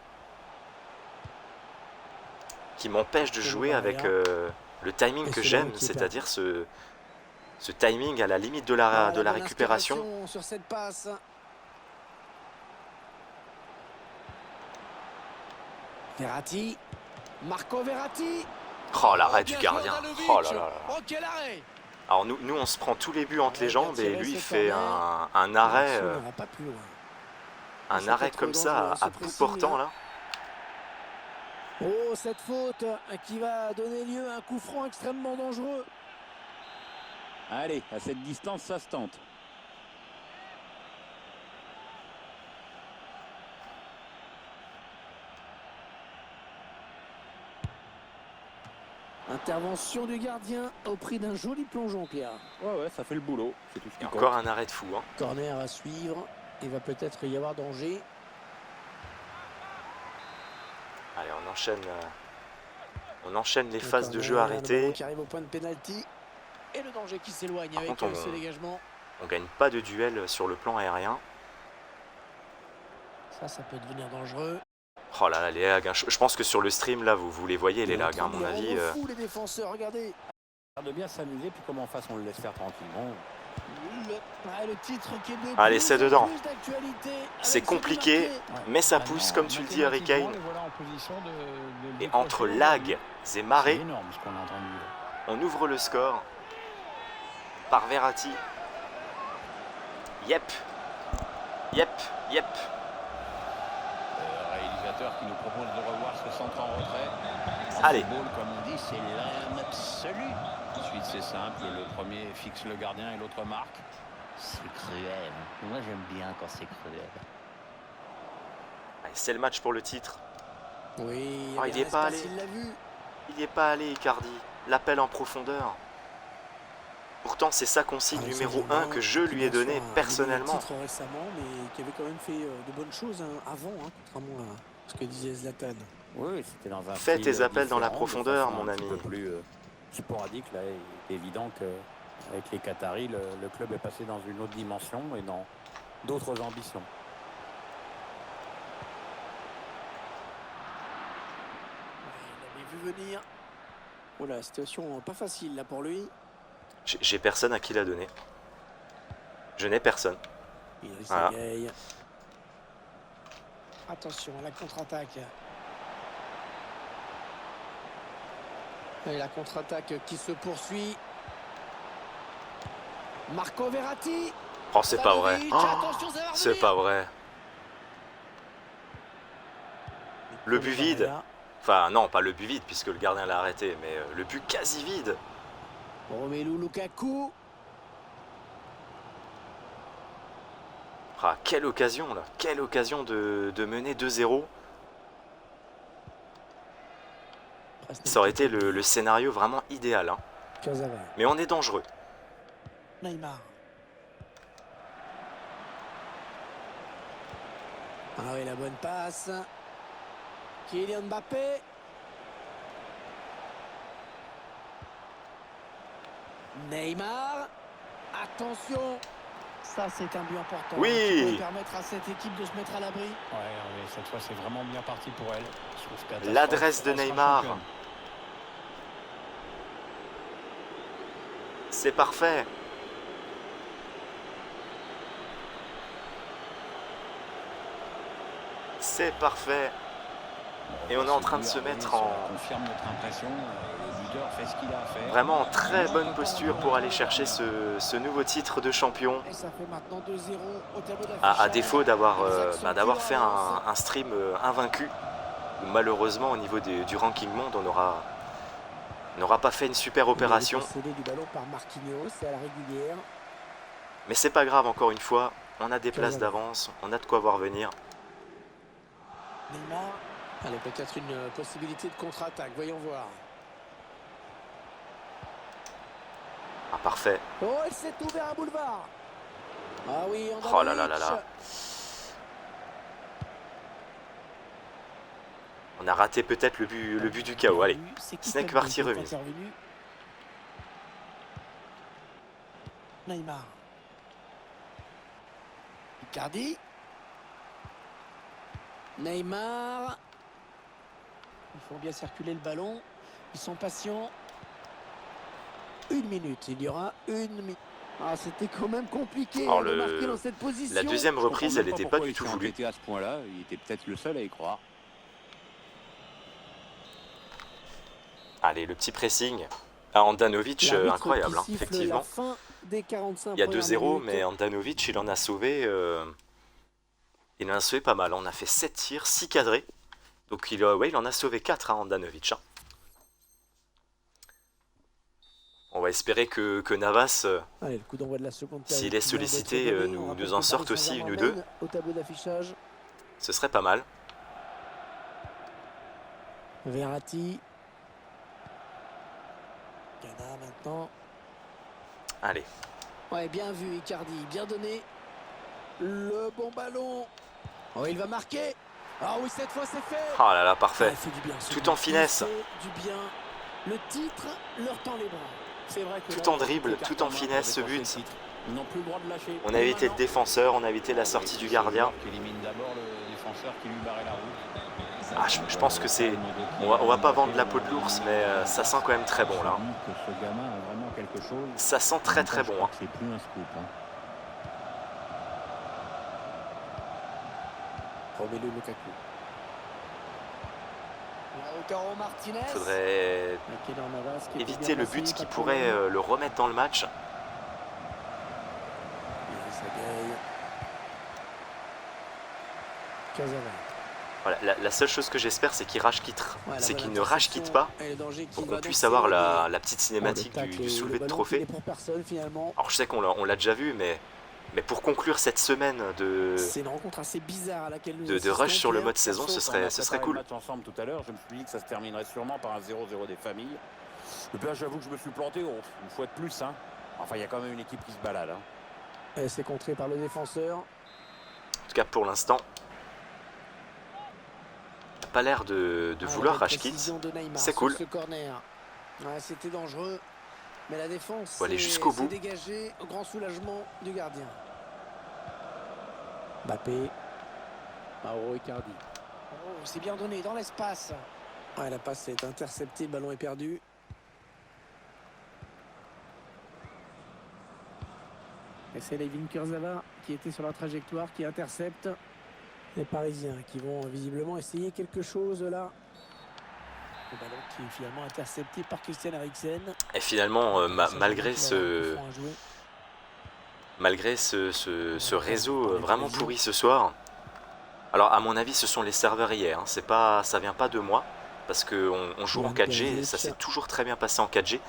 qui m'empêche de jouer avec le timing que j'aime, c'est-à-dire ce timing à la limite de la récupération. Sur cette passe. Verratti, Marco Verratti. Oh, l'arrêt du gardien. Oh là là là. Oh, quel arrêt! Alors nous on se prend tous les buts entre les jambes et lui il fait un arrêt comme ça à bout portant là. Oh, cette faute qui va donner lieu à un coup franc extrêmement dangereux. Allez, à cette distance, ça se tente. Intervention du gardien au prix d'un joli plongeon, Pierre. Ouais, ça fait le boulot. C'est tout ce qui compte. Encore un arrêt de fou. Hein. Corner à suivre. Il va peut-être y avoir danger. Allez, on enchaîne les phases de jeu arrêtées. Qui arrive au point de pénalty. Et le danger qui s'éloigne avec ce dégagement. On gagne pas de duel sur le plan aérien. Ça peut devenir dangereux. Oh là là, les lags. Hein. Je pense que sur le stream, là, vous les voyez, les lags, hein, à mon avis. Les défenseurs, regardez. de bien s'amuser, puis comme en face on le laisse faire tranquillement. Le titre qui est de Allez, plus c'est en dedans. plus d'actualité avec C'est ce but compliqué, marqué. mais ça pousse, comme tu le dis, Harry Kane. Les voilà en position de Et entre décrocher lag aujourd'hui. et C'est marée, énorme ce qu'on a entendu là. on ouvre le score par Verratti. Yep. Yep. Yep. Réalisateur qui nous propose de revoir ce centre en retrait. Allez. Le football, comme on dit, c'est l'âme absolue. Ensuite, c'est simple. Le premier fixe le gardien et l'autre marque. C'est cruel. Moi, j'aime bien quand c'est cruel. Allez, c'est le match pour le titre. Oui, Oh, il y est pas allé. Il l'a vu. Il n'y est pas allé, Icardi. L'appel en profondeur. Pourtant, c'est sa consigne numéro 1 que je lui ai donnée personnellement. Titre récemment, mais qui avait quand même fait de bonnes choses avant, contrairement à ce que disait Zlatan. Oui, c'était dans un Fais style tes appels dans la différent, de profondeur, façon mon un petit ami. peu plus sporadique. Là, il est évident qu'avec les Qataris, le club est passé dans une autre dimension et dans d'autres ambitions. Il avait vu venir. Oh la situation pas facile là pour lui. J'ai personne à qui la donner. Je n'ai personne. Idriss Voilà. Gueye. Attention à la contre-attaque. Et la contre-attaque qui se poursuit. Marco Verratti. Oh, c'est pas vrai. Savic, Oh, attention, ça va c'est revenir. pas vrai. Le but vide. Enfin, non, pas le but vide, puisque le gardien l'a arrêté, mais le but quasi vide. Romelu Lukaku. Ah, quelle occasion, là. Quelle occasion de mener 2-0. Ça aurait été le scénario vraiment idéal. Hein. Casares. Mais on est dangereux. Neymar. Ah oui, la bonne passe. Kylian Mbappé. Neymar. Attention. Ça, c'est un but important. Oui. Qui peut permettre à cette équipe de se mettre à l'abri. Ouais, cette fois, c'est vraiment bien parti pour elle. Sauf catastrophe, L'adresse de elle sera Neymar. championne. C'est parfait. C'est parfait. Et on est en train de se mettre en... Ça confirme notre impression. Le buteur fait ce qu'il a à faire. Vraiment en très bonne posture pour aller chercher ce nouveau titre de champion. Et ça fait maintenant 2-0 au tableau À d'affichage. défaut d'avoir fait un stream invaincu. Malheureusement, au niveau du ranking monde, on n'aura pas fait une super opération. Cédé du ballon par Marquinhos, c'est à la régulière. Mais c'est pas grave, encore une fois. On a des places d'avance, on a de quoi voir venir. Neymar. Allez, peut-être une possibilité de contre-attaque. Voyons voir. Ah, parfait. Oh, il s'est ouvert un boulevard. Ah oui, Oh là là là là. On a raté peut-être le but du chaos. Allez, Snake partie remise. Neymar. Icardi. Neymar. Ils font bien circuler le ballon. Ils sont patients. 1 minute. Il y aura 1 minute. Ah, c'était quand même compliqué Alors, de marquer dans cette position. la deuxième reprise, elle n'était pas du tout voulue. À ce point-là, il était peut-être le seul à y croire. Allez, le petit pressing. Ah, Handanovic, incroyable, hein, effectivement. Il y a 2-0, mais Handanovic, il en a sauvé. Il en a sauvé pas mal. On a fait 7 tirs, 6 cadrés. Donc il en a sauvé 4, hein, Handanovic. Hein. On va espérer que Navas, Allez, le coup d'envoi de la seconde période s'il est qui vient d'être sollicité, donné. nous On rappelle en que sorte Paris aussi une ou Saint-Germain deux. Au tableau d'affichage, ce serait pas mal. Verratti. Ghana maintenant. Allez, Ouais, bien vu Icardi, bien donné. Le bon ballon. Oh, il va marquer. Ah oui, cette fois c'est fait. oh là là, parfait. il fait du bien, ce Tout but. en finesse. Il fait du bien. Le titre leur tend les bras. C'est vrai que Tout là, en dribble, tout en finesse, ce but. Ils n'ont plus le droit de lâcher. On a évité le défenseur, on a évité la sortie du gardien. Qui élimine d'abord le défenseur qui lui barrait la route. Ah, je pense que c'est... On va pas vendre la peau de l'ours, mais ça sent quand même très bon là. Que ce gamin a vraiment quelque chose. Ça sent très très bon. Hein. C'est plus un scoop. Hein. Romelu Lukaku. Lautaro Martinez. Il faudrait Keylor Navas qui était éviter bien le but placé, qui pas de pourrait problème. le remettre dans le match. Idriss Gueye. Cazorla. Voilà, la seule chose que j'espère, c'est qu'il rage-quitte. Ouais, la C'est bonne qu'il ne rage-quitte interception pas et le danger qui pour va qu'on donc puisse avoir s'éloigner. la petite Oh, cinématique le tacle du et soulevé le de ballon trophée. qui n'est pour personne finalement. Alors je sais qu'on l'a déjà vu, mais pour conclure cette semaine C'est une rencontre assez bizarre à laquelle nous de assistons, rush sur le Pierre. mode saison, ce Perso, quand on a serait préparé cool. le match ensemble tout à l'heure, je me suis dit que ça se terminerait sûrement par un 0-0 des familles. Et puis là, j'avoue que je me suis planté une fois de plus. Hein. Enfin, il y a quand même une équipe qui se balade. Hein. Et c'est contré par le défenseur. En tout cas pour l'instant, il n'a pas l'air de vouloir la rage-quitte. précision de Neymar C'est sur cool. ce corner. Ouais, c'était dangereux. Mais la défense Faut aller jusqu'au bout. s'est dégagée au grand soulagement du gardien. Mbappé. Mauro Icardi. Oh, c'est bien donné dans l'espace. Ouais, la passe est interceptée, le ballon est perdu. Et c'est Layvin Kurzawa qui était sur la trajectoire, qui intercepte. Les Parisiens qui vont visiblement essayer quelque chose là. Le ballon qui est finalement intercepté par Christian Eriksen. Et finalement, malgré Ça va ce... être un coup franc à jouer. Malgré ce réseau vraiment pourri ce soir, alors à mon avis ce sont les serveurs hier, hein. Ça vient pas de moi, parce qu'on joue en 4G, et ça s'est toujours très bien passé en 4G,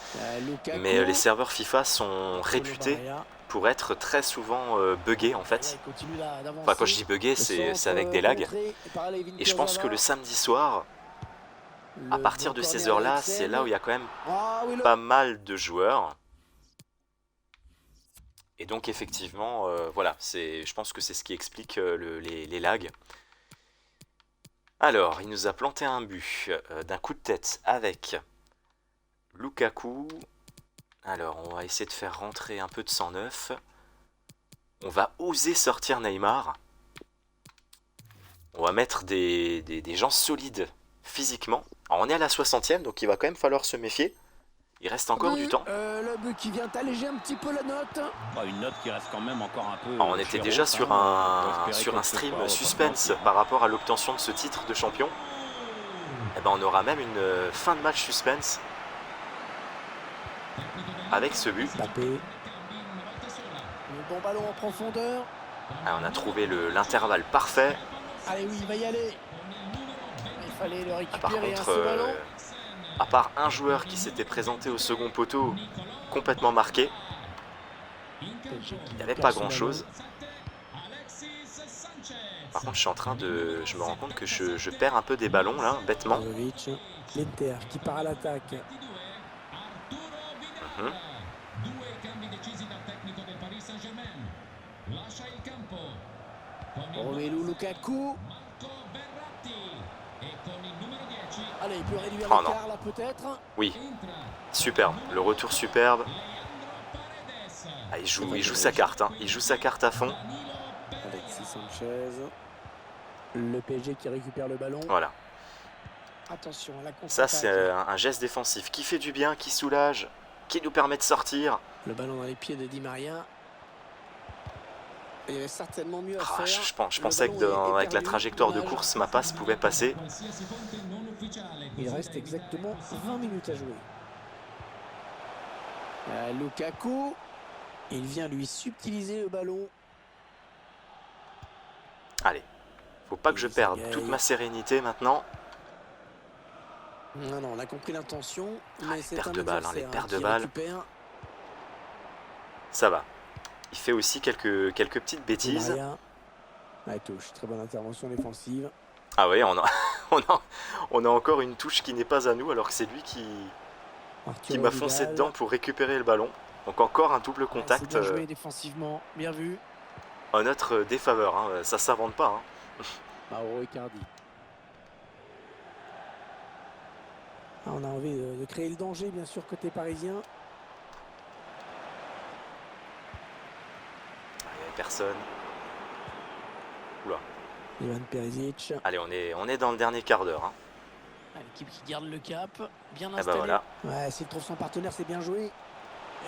Lukaku. mais les serveurs FIFA sont réputés pour être très souvent buggés en fait. Il continue d'avancer. Enfin quand je dis buggés, c'est avec des lags, Contré par Layvin et je pense que Kurzawa. le samedi soir, à Le partir bon de ces corner heures-là, Eriksen. c'est là où il y a quand même Ah oui, pas mal de joueurs. Et donc effectivement, voilà, je pense que c'est ce qui explique les lags. Alors, il nous a planté un but d'un coup de tête avec Lukaku. Alors, on va essayer de faire rentrer un peu de 109. On va oser sortir Neymar. On va mettre des gens solides physiquement. Alors, on est à la 60e, donc il va quand même falloir se méfier. Il reste encore du temps. Le but qui vient alléger un petit peu la note. Une note qui reste quand même encore un peu. Alors, on était déjà sur un stream suspense par rapport à l'obtention de ce titre de champion. Et ben, on aura même une fin de match suspense avec ce but. Mbappé. Le bon ballon en profondeur. Alors, on a trouvé l'intervalle parfait. Allez, oui, il va y aller. Il fallait le Ah, par récupérer, contre, ce ballon. à part un joueur qui s'était présenté au second poteau complètement marqué, il n'y avait pas grand chose. Par contre, je me rends compte que je perds un peu des ballons là, bêtement. Brozovic. L'Inter qui part à l'attaque. Mhm. Romelu Lukaku. Allez, il peut réduire Oh l'écart là peut-être. Oui, superbe. Le retour superbe. Ah, il joue sa carte, hein. Il joue sa carte à fond. Alexis Sanchez. Le PSG qui récupère le ballon. Voilà. Attention à la contre-attaque. Ça, c'est un geste défensif qui fait du bien, qui soulage, qui nous permet de sortir. Le ballon dans les pieds de Di Maria. Il y avait certainement mieux à Ah, faire. je Le pensais que ballon est avec la perdu. trajectoire de Dommage. course, ma passe pouvait passer. Il reste exactement 20 minutes à jouer. Lukaku. Il vient lui subtiliser le ballon. Allez, faut pas que je perde toute ma sérénité maintenant. Non, on a compris l'intention. Mais les c'est pertes un de balles, hein, les adversaire pertes qui de balles. récupère. Ça va. Il fait aussi quelques petites Di bêtises. Maria. La touche, très bonne intervention défensive. Ah oui, on a encore une touche qui n'est pas à nous, alors que c'est lui qui Arturo m'a foncé Vidal. dedans pour récupérer le ballon. Donc encore un double Ouais, contact c'est bien joué défensivement, bien vu. en notre défaveur. Hein. Ça s'invente pas. Hein. Mauro Icardi. Ah, on a envie de créer le danger, bien sûr, côté parisien. Il n'y avait personne. Oula. Ivan Perisic. Allez, on est dans le dernier quart d'heure. Hein. L'équipe qui garde le cap, bien Et ben installée. voilà. Ouais, s'il trouve son partenaire, c'est bien joué.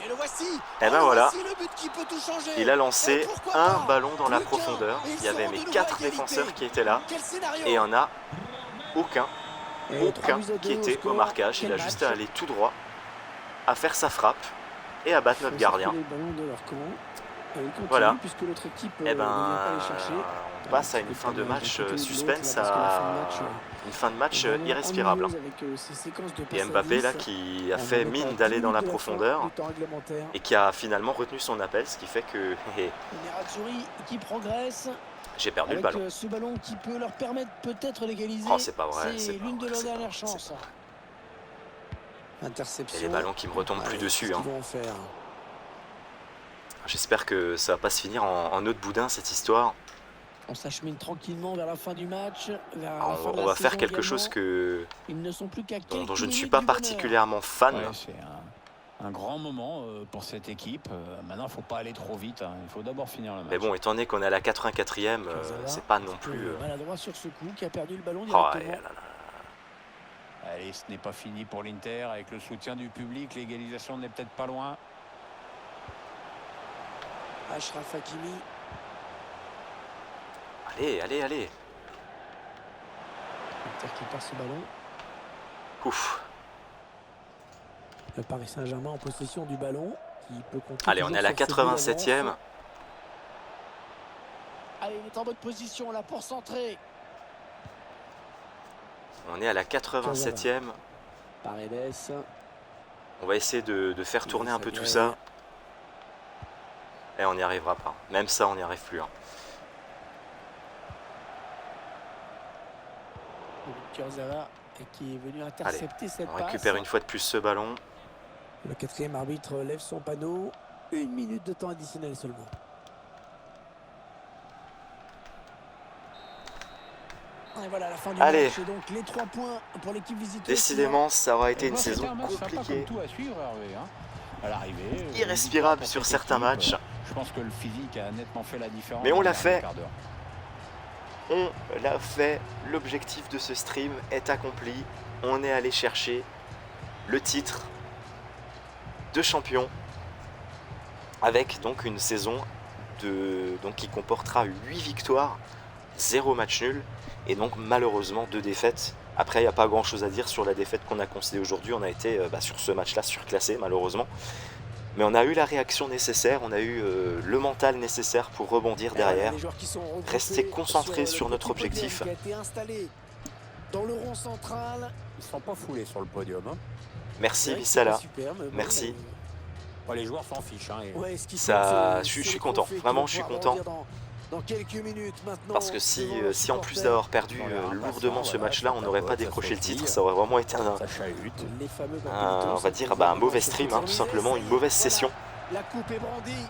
Et le voici. Et ben voilà. Voici le but qui peut tout changer. Il a lancé Et pourquoi un pas ballon dans la Plus qu'un. profondeur. Et Il y avait seront mes de nouveau 4 à égalité. défenseurs qui étaient là. Quel scénario. Et il n'y en a aucun Et 3 buts à 2 qui était au score. marquage. Il Quel a juste match. à aller tout droit, à faire sa frappe et à battre notre Ils font gardien. circuler le ballon de leur camp. Et ils continuent, Voilà. puisque l'autre équipe Et ne vient ben, pas les chercher. on passe à une fin de match suspense, à une fin de match irrespirable. Hein. Et Mbappé là qui a fait mine d'aller dans la profondeur et qui a finalement retenu son appel, ce qui fait que Nerazzurri qui progresse. j'ai perdu le Avec ballon. ce ballon qui peut leur permettre peut-être d'égaliser. Oh, c'est pas vrai, c'est C'est pas l'une de vrai, leurs c'est pas dernières vrai, c'est chances. Interception. Et les ballons qui me retombent plus Allez, dessus. qu'est-ce Hein. qu'ils vont en faire? J'espère que ça va pas se finir en autre boudin cette histoire. On s'achemine tranquillement vers la fin du match. Vers la Alors, fin de on la va faire saison quelque chose également. Ils ne sont plus qu'à dont quelques je ne suis minutes pas du bonheur. particulièrement fan. Ouais, c'est un grand moment pour cette équipe. Maintenant, il ne faut pas aller trop vite. Hein. Il faut d'abord finir le match. Mais bon, étant donné qu'on est à la 84e, Kurzawa, c'est pas non un peu plus... maladroit sur ce coup, qui a perdu le ballon Oh, directement. et là là. Allez, ce n'est pas fini pour l'Inter. Avec le soutien du public, l'égalisation n'est peut-être pas loin. Achraf Hakimi. Allez, allez, allez. Inter qui perd ce ballon. Ouf. Le Paris Saint-Germain en possession du ballon. Qui peut compter Allez, on est à la toujours sur ses buts 87e. d'avance. Allez, il est en bonne position là pour centrer. On est à la 87e. Paredes. On va essayer de faire tourner un peu tout ça. Et on n'y arrivera pas. Même ça, on n'y arrive plus. Hein. Kurzawa qui est venu intercepter cette On passe. récupère une fois de plus ce ballon. Le quatrième arbitre lève son panneau. 1 minute de temps additionnel seulement. Et voilà la fin du Allez. match. Et donc les 3 points pour l'équipe visiteuse. Décidément, ça aura été Et une bon, c'était saison un match sympa compliquée. comme tout à suivre, Hervé, hein. À l'arrivée, Irrespirable pour sur cette certains équipe, matchs. Je pense que le physique a nettement fait la différence. Mais on dans l'a le dernier fait. quart d'heure. On l'a fait. L'objectif de ce stream est accompli. On est allé chercher le titre de champion avec donc une saison qui comportera 8 victoires, 0 match nul et donc malheureusement 2 défaites. Après, il n'y a pas grand chose à dire sur la défaite qu'on a concédée aujourd'hui. On a été sur ce match-là surclassé malheureusement. Mais on a eu la réaction nécessaire, on a eu le mental nécessaire pour rebondir derrière. Rester concentré sur notre objectif. Qui a été installé dans le rond central. Ils ne sont pas foulés sur le podium. Hein. Merci C'est vrai que Vissala. c'est super, mais bon, Merci. Bon, les joueurs s'en fichent. Hein, et- Ouais, ce qui Ça, compte, je suis c'est le content. trophée Vraiment, qui je suis va pouvoir content. rebondir dans quelques minutes maintenant. Parce que si devant les en plus supporters. d'avoir perdu On est lourdement ce impatient, match-là, on voilà, n'aurait ça pas tapote, décroché ça le titre. sautille. Ça aurait vraiment été Ça chahute. Les fameux on va dire un mauvais stream, hein, tout simplement, une mauvaise session. La coupe est brandie.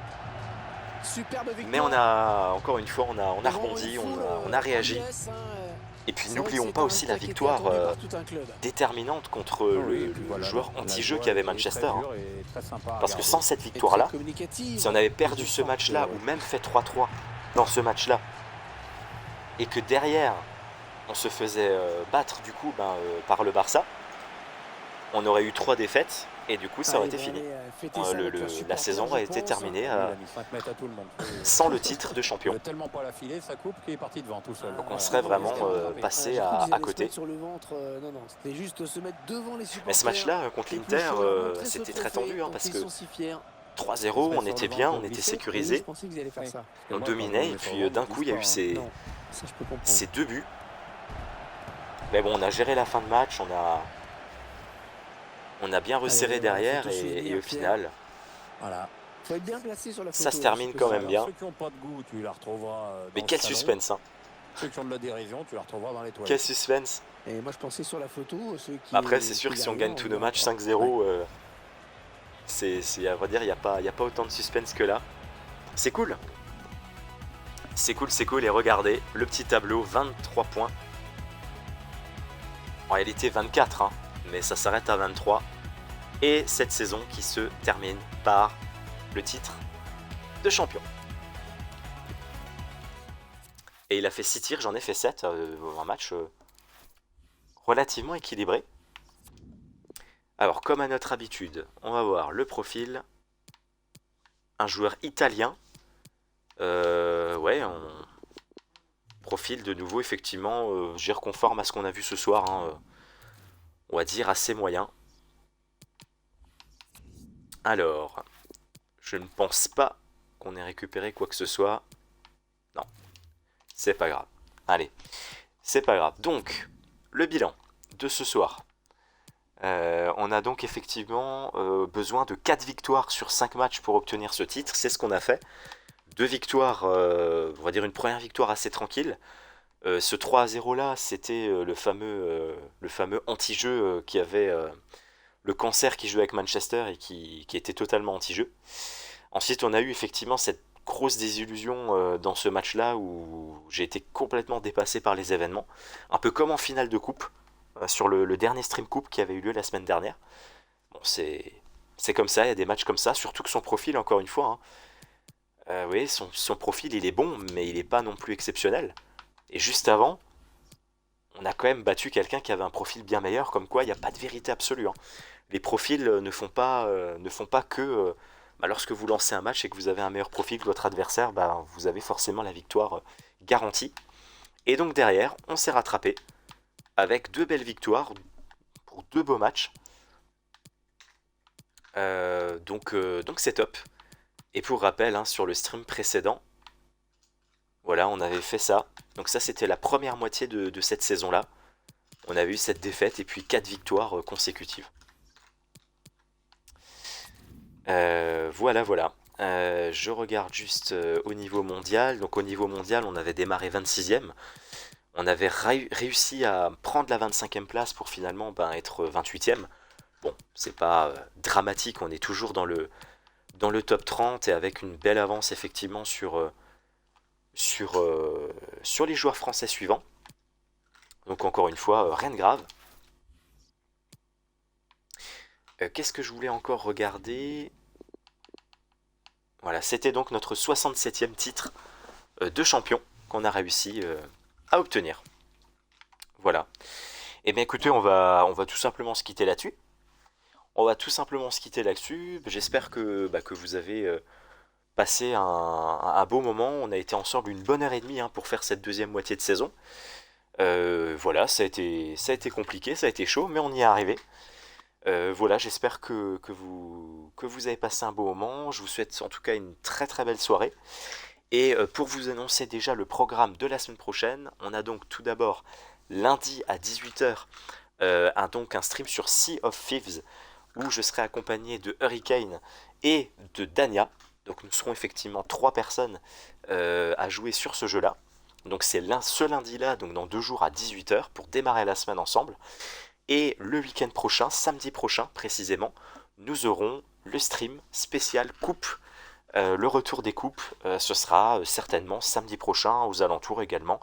Superbe victoire. Mais on a, encore une fois, on a rebondi, on a réagi. Et puis n'oublions pas aussi la victoire déterminante contre Oui, et le puis voilà, joueur la anti-jeu joie qui avait est Manchester. très Hein. dure et très sympa à Parce que regarder. sans cette victoire-là, si on avait perdu Je ce sens match-là que- ou même fait 3-3 dans ce match-là, et que derrière on se faisait battre du coup par le Barça, on aurait eu 3 défaites et du coup ça aurait été fini. La saison aurait été terminée Il a mis 5 mètres à tout le monde. sans le titre de Il champion. veut tellement pas la filer, sa coupe, qu'il est parti devant tout seul. Donc on serait vraiment passé à côté. Sur le ventre, non, c'était juste se mettre devant les supporters. Mais ce match-là contre Les plus l'Inter, chauds, montrer ce c'était très trophée, tendu hein, dont parce ils que sont si fiers. 3-0, on était bien, on était Oui, sécurisé, je pensais qu'ils allaient faire ça. on dominait et puis d'un coup il y a eu ces Non, ça je peux comprendre. 2 buts. Mais bon, on a géré la fin de match, on a bien resserré Allez, derrière photo et souvenir, au Pierre. final, Voilà. Faut être bien placé sur la photo. ça se termine quand même bien. Ceux qui n'ont pas de goût, tu la retrouveras. Mais dans quel le salon. suspense, hein. Ceux qui ont de la dérision, tu la retrouveras dans les toilettes. Quel suspense. Et moi je pensais sur la photo ceux qui. Après, c'est sûr qui que si on derrière, gagne tous on nos verra matchs pas. 5-0, à vrai dire, il n'y a pas autant de suspense que là. C'est cool. C'est cool. Et regardez, le petit tableau, 23 points. En réalité, 24, hein, mais ça s'arrête à 23. Et cette saison qui se termine par le titre de champion. Et il a fait 6 tirs, j'en ai fait 7. Un match relativement équilibré. Alors, comme à notre habitude, on va voir le profil. Un joueur italien. Ouais, profil de nouveau, effectivement, je conforme à ce qu'on a vu ce soir. Hein, on va dire assez moyen. Alors, je ne pense pas qu'on ait récupéré quoi que ce soit. Non, c'est pas grave. Allez, c'est pas grave. Donc, le bilan de ce soir. On a donc effectivement besoin de 4 victoires sur 5 matchs pour obtenir ce titre. C'est ce qu'on a fait. 2 victoires, on va dire une première victoire assez tranquille. Ce 3-0 là, c'était le fameux anti-jeu qui avait le cancer qui jouait avec Manchester et qui était totalement anti-jeu. Ensuite, on a eu effectivement cette grosse désillusion dans ce match-là où j'ai été complètement dépassé par les événements. Un peu comme en finale de coupe, sur le dernier Stream Coupe qui avait eu lieu la semaine dernière. Bon, c'est comme ça, il y a des matchs comme ça, surtout que son profil, encore une fois, hein, oui, son profil, il est bon, mais il n'est pas non plus exceptionnel. Et juste avant, on a quand même battu quelqu'un qui avait un profil bien meilleur, comme quoi il n'y a pas de vérité absolue. Hein. Les profils ne font pas que... lorsque vous lancez un match et que vous avez un meilleur profil que votre adversaire, vous avez forcément la victoire garantie. Et donc derrière, on s'est rattrapé avec 2 belles victoires pour 2 beaux matchs. Donc c'est top. Et pour rappel, hein, sur le stream précédent, voilà, on avait fait ça. Donc ça, c'était la première moitié de cette saison-là. On avait eu cette défaite et puis 4 victoires consécutives. Voilà. Je regarde juste au niveau mondial. Donc au niveau mondial, on avait démarré 26e. On avait réussi à prendre la 25e place pour finalement être 28e. Bon, c'est pas dramatique, on est toujours dans le top 30 et avec une belle avance effectivement sur les joueurs français suivants. Donc encore une fois, rien de grave. Qu'est-ce que je voulais encore regarder? Voilà, c'était donc notre 67e titre de champion qu'on a réussi à obtenir. Voilà. Et bien écoutez, on va tout simplement se quitter là-dessus. J'espère que vous avez passé un beau moment. On a été ensemble une bonne heure et demie pour faire cette deuxième moitié de saison. Voilà, ça a été compliqué, ça a été chaud, mais on y est arrivé. Voilà, j'espère que vous avez passé un beau moment. Je vous souhaite en tout cas une très très belle soirée. Et pour vous annoncer déjà le programme de la semaine prochaine, on a donc tout d'abord lundi à 18h un stream sur Sea of Thieves où je serai accompagné de Hurricane et de Dania. Donc nous serons effectivement 3 personnes à jouer sur ce jeu-là. Donc c'est ce lundi-là, donc dans 2 jours à 18h pour démarrer la semaine ensemble. Et le week-end prochain, samedi prochain précisément, nous aurons le stream spécial coupe. Le retour des coupes, ce sera certainement samedi prochain aux alentours également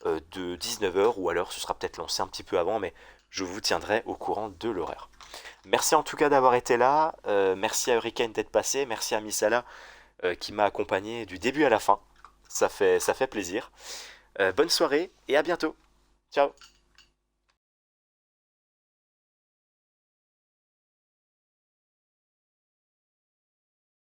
de 19h ou alors ce sera peut-être lancé un petit peu avant, mais je vous tiendrai au courant de l'horaire. Merci en tout cas d'avoir été là, merci à Hurricane d'être passé, merci à Misala qui m'a accompagné du début à la fin, ça fait plaisir. Bonne soirée et à bientôt. Ciao.